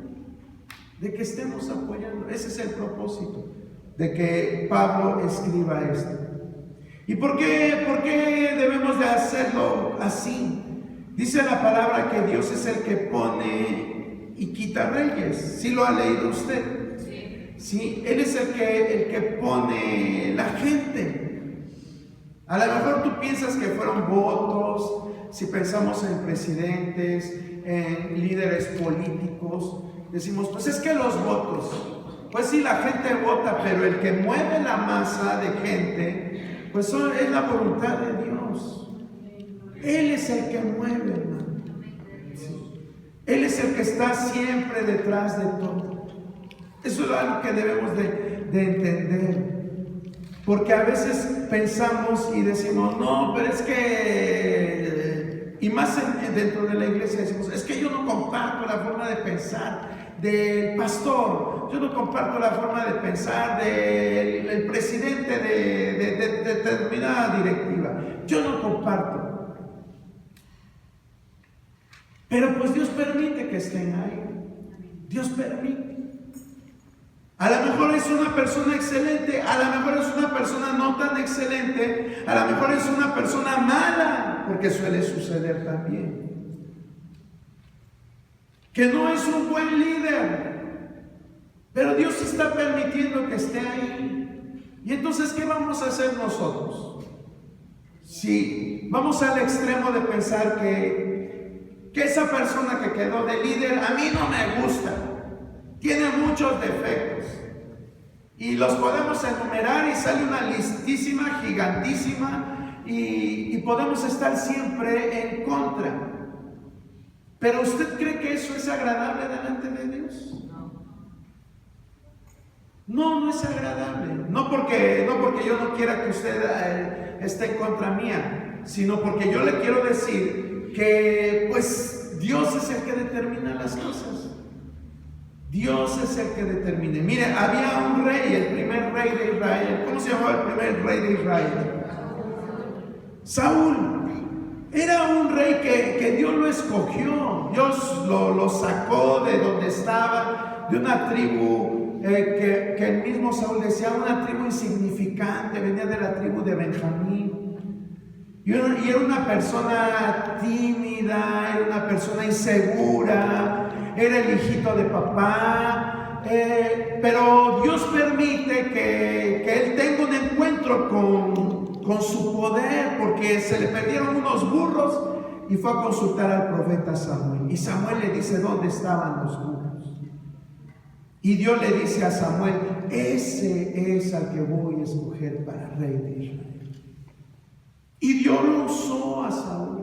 ese es el propósito de que Pablo escriba esto. ¿Y por qué debemos de hacerlo así? Dice la palabra que Dios es el que pone y quita reyes. ¿Sí lo ha leído usted? Sí. Él es el que pone la gente. A lo mejor tú piensas que fueron votos, si pensamos en presidentes, en líderes políticos, decimos, pues es que los votos. Pues sí, la gente vota, pero el que mueve la masa de gente, pues es la voluntad de Dios. Él es el que mueve, hermano. Sí. Él es el que está siempre detrás de todo. Eso es algo que debemos de entender. Porque a veces pensamos y decimos, no, pero es que, y más dentro de la iglesia decimos, es que yo no comparto la forma de pensar del pastor, yo no comparto la forma de pensar del presidente de determinada directiva, yo no comparto. Pero pues Dios permite que estén ahí, Dios permite. A lo mejor es una persona excelente, a lo mejor es una persona no tan excelente, a lo mejor es una persona mala, porque suele suceder también. Que no es un buen líder, pero Dios está permitiendo que esté ahí. Y entonces, ¿qué vamos a hacer nosotros? Si vamos al extremo de pensar que esa persona que quedó de líder a mí no me gusta, tiene muchos defectos, y los podemos enumerar y sale una listísima, gigantísima, y podemos estar siempre en contra. ¿Pero usted cree que eso es agradable delante de Dios? No es agradable. No porque yo no quiera que usted esté en contra mía, sino porque yo le quiero decir que pues Dios es el que determina las cosas. Dios es el que determina. Mire, había un rey, el primer rey de Israel. ¿Cómo se llamaba el primer rey de Israel? Saúl. Era un rey que Dios lo escogió, Dios lo sacó de donde estaba, de una tribu que el mismo Saúl decía, una tribu insignificante, venía de la tribu de Benjamín. Y era una persona tímida, era una persona insegura, era el hijito de papá, pero Dios permite que él tenga un encuentro con su poder, porque se le perdieron unos burros y fue a consultar al profeta Samuel. Y Samuel le dice dónde estaban los burros. Y Dios le dice a Samuel, ese es al que voy a escoger para rey de Israel. Y Dios lo usó a Saúl.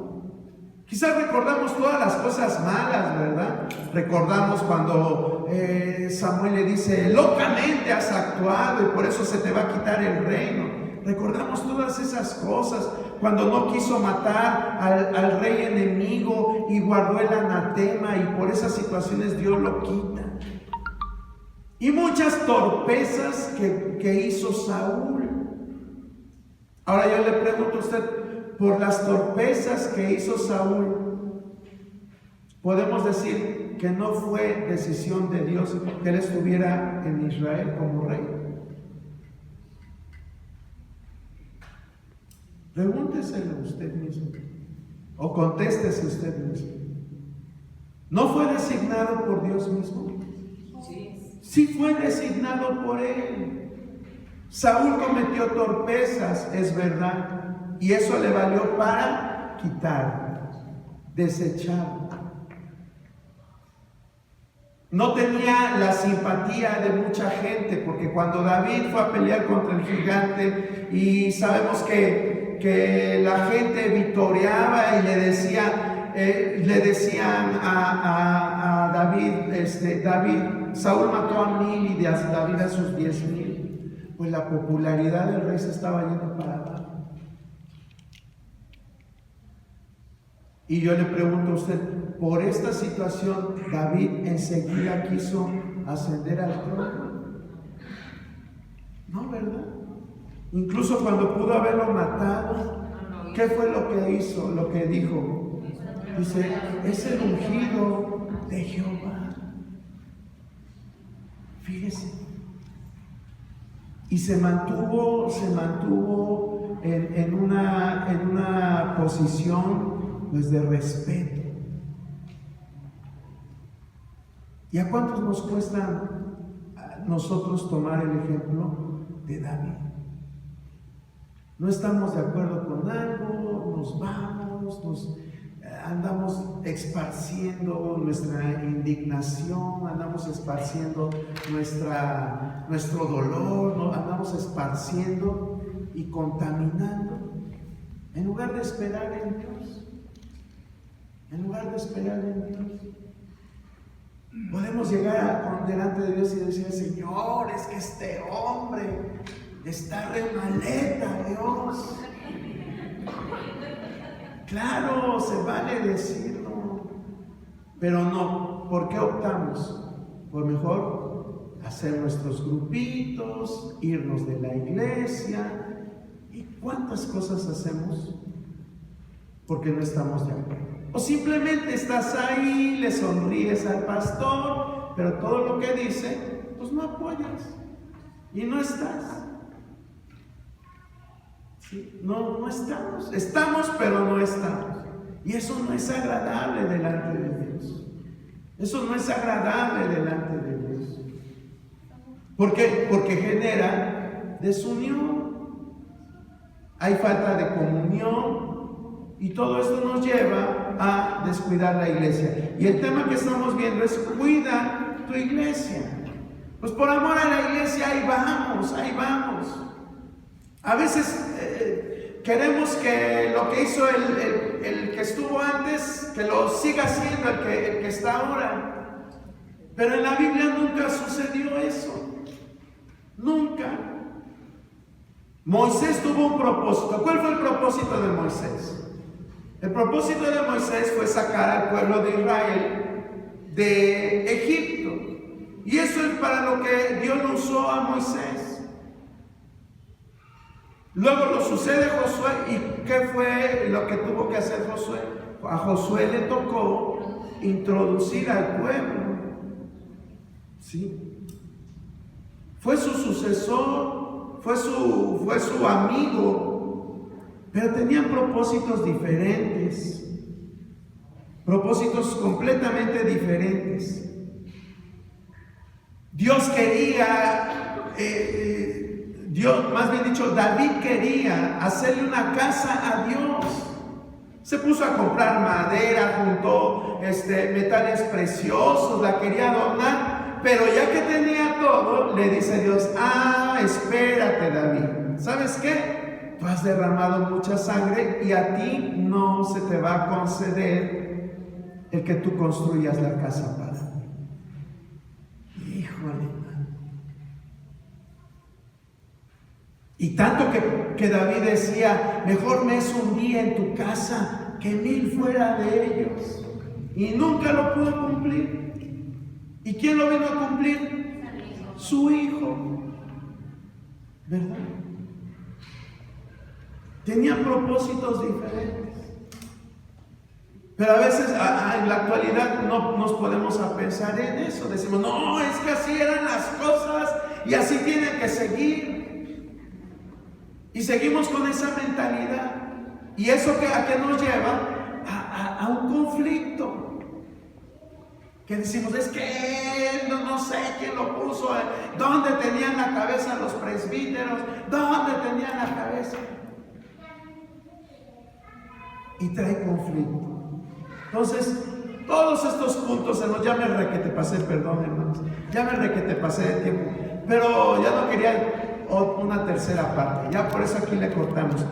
Quizás recordamos todas las cosas malas, ¿verdad? Recordamos cuando Samuel le dice, locamente has actuado y por eso se te va a quitar el reino. Recordamos todas esas cosas, cuando no quiso matar al rey enemigo y guardó el anatema y por esas situaciones Dios lo quita. Y muchas torpezas que hizo Saúl. Ahora yo le pregunto a usted, por las torpezas que hizo Saúl, podemos decir que no fue decisión de Dios que él estuviera en Israel como rey. Pregúnteselo usted mismo o contéstese usted mismo. ¿No fue designado por Dios mismo? Sí. Sí fue designado por él. Saúl cometió torpezas, es verdad. Y eso le valió para quitar, desechar. No tenía la simpatía de mucha gente, porque cuando David fue a pelear contra el gigante, y sabemos que la gente vitoreaba y le decían a David, David, Saúl mató a 1000 y David a sus 10,000. Pues la popularidad del rey se estaba yendo para abajo. Y yo le pregunto a usted, por esta situación, David enseguida quiso ascender al trono. No, ¿verdad? Incluso cuando pudo haberlo matado, ¿qué fue lo que hizo? Lo que dijo. Dice, es el ungido de Jehová. Fíjese. Y se mantuvo en una posición pues de respeto. ¿Y a cuántos nos cuesta a nosotros tomar el ejemplo de David? No estamos de acuerdo con algo, nos vamos, andamos esparciendo nuestra indignación, andamos esparciendo nuestro dolor, ¿no? Andamos esparciendo y contaminando en lugar de esperar en Dios. En lugar de esperar en Dios, podemos llegar delante de Dios y decir, Señor, es que este hombre está re maleta, Dios. Claro, se vale decirlo, pero no. ¿Por qué optamos? Por mejor hacer nuestros grupitos, irnos de la iglesia. ¿Y cuántas cosas hacemos? Porque no estamos de acuerdo. O simplemente estás ahí, le sonríes al pastor, pero todo lo que dice, pues no apoyas. Y no estás. ¿Sí? No estamos. Estamos, pero no estamos. Y eso no es agradable delante de Dios. Eso no es agradable delante de Dios. ¿Por qué? Porque genera desunión. Hay falta de comunión. Y todo esto nos lleva a descuidar la iglesia. Y el tema que estamos viendo es cuida tu iglesia. Pues por amor a la iglesia ahí vamos. A veces queremos que lo que hizo el que estuvo antes, que lo siga haciendo el que está ahora. Pero en la Biblia nunca sucedió eso. Nunca. Moisés tuvo un propósito. ¿Cuál fue el propósito de Moisés? El propósito de Moisés fue sacar al pueblo de Israel de Egipto. Y eso es para lo que Dios lo usó a Moisés. Luego lo sucede Josué. ¿Y qué fue lo que tuvo que hacer Josué? A Josué le tocó introducir al pueblo. ¿Sí? Fue su sucesor, fue su amigo. Pero tenían propósitos diferentes, propósitos completamente diferentes. Dios quería, más bien dicho, David quería hacerle una casa a Dios. Se puso a comprar madera, juntó metales preciosos, la quería adornar, pero ya que tenía todo, le dice Dios, espérate, David, ¿sabes qué? tú has derramado mucha sangre y a ti no se te va a conceder el que tú construyas la casa para mí. Híjole, hermano. Y tanto que David decía, mejor me es un día en tu casa que 1000 fuera de ellos. Y nunca lo pudo cumplir. ¿Y quién lo vino a cumplir? Su hijo. ¿Verdad? Tenían propósitos diferentes. Pero a veces en la actualidad no nos podemos a pensar en eso. Decimos, no, es que así eran las cosas y así tienen que seguir. Y seguimos con esa mentalidad. ¿Y eso a qué nos lleva? A un conflicto. Que decimos, es que no sé quién lo puso, dónde tenían la cabeza los presbíteros, dónde tenían la cabeza. Y trae conflicto. Entonces, todos estos puntos, hermanos, ya me requete pasé, perdón, hermanos, ya me requete pasé de tiempo, pero ya no quería una tercera parte, ya por eso aquí le cortamos.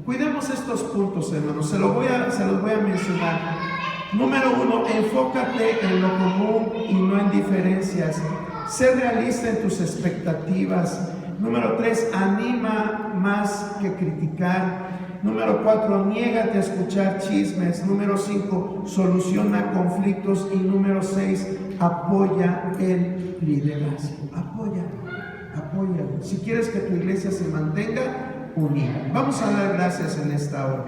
Cuidemos estos puntos, hermanos, se los voy a mencionar. Número 1, enfócate en lo común y no en diferencias. Sé realista en tus expectativas. Número 3, anima más que criticar. Número 4, niégate a escuchar chismes. Número 5, soluciona conflictos. Y número 6, apoya el liderazgo. Apóyalo. Si quieres que tu iglesia se mantenga unida. Vamos a dar gracias en esta hora.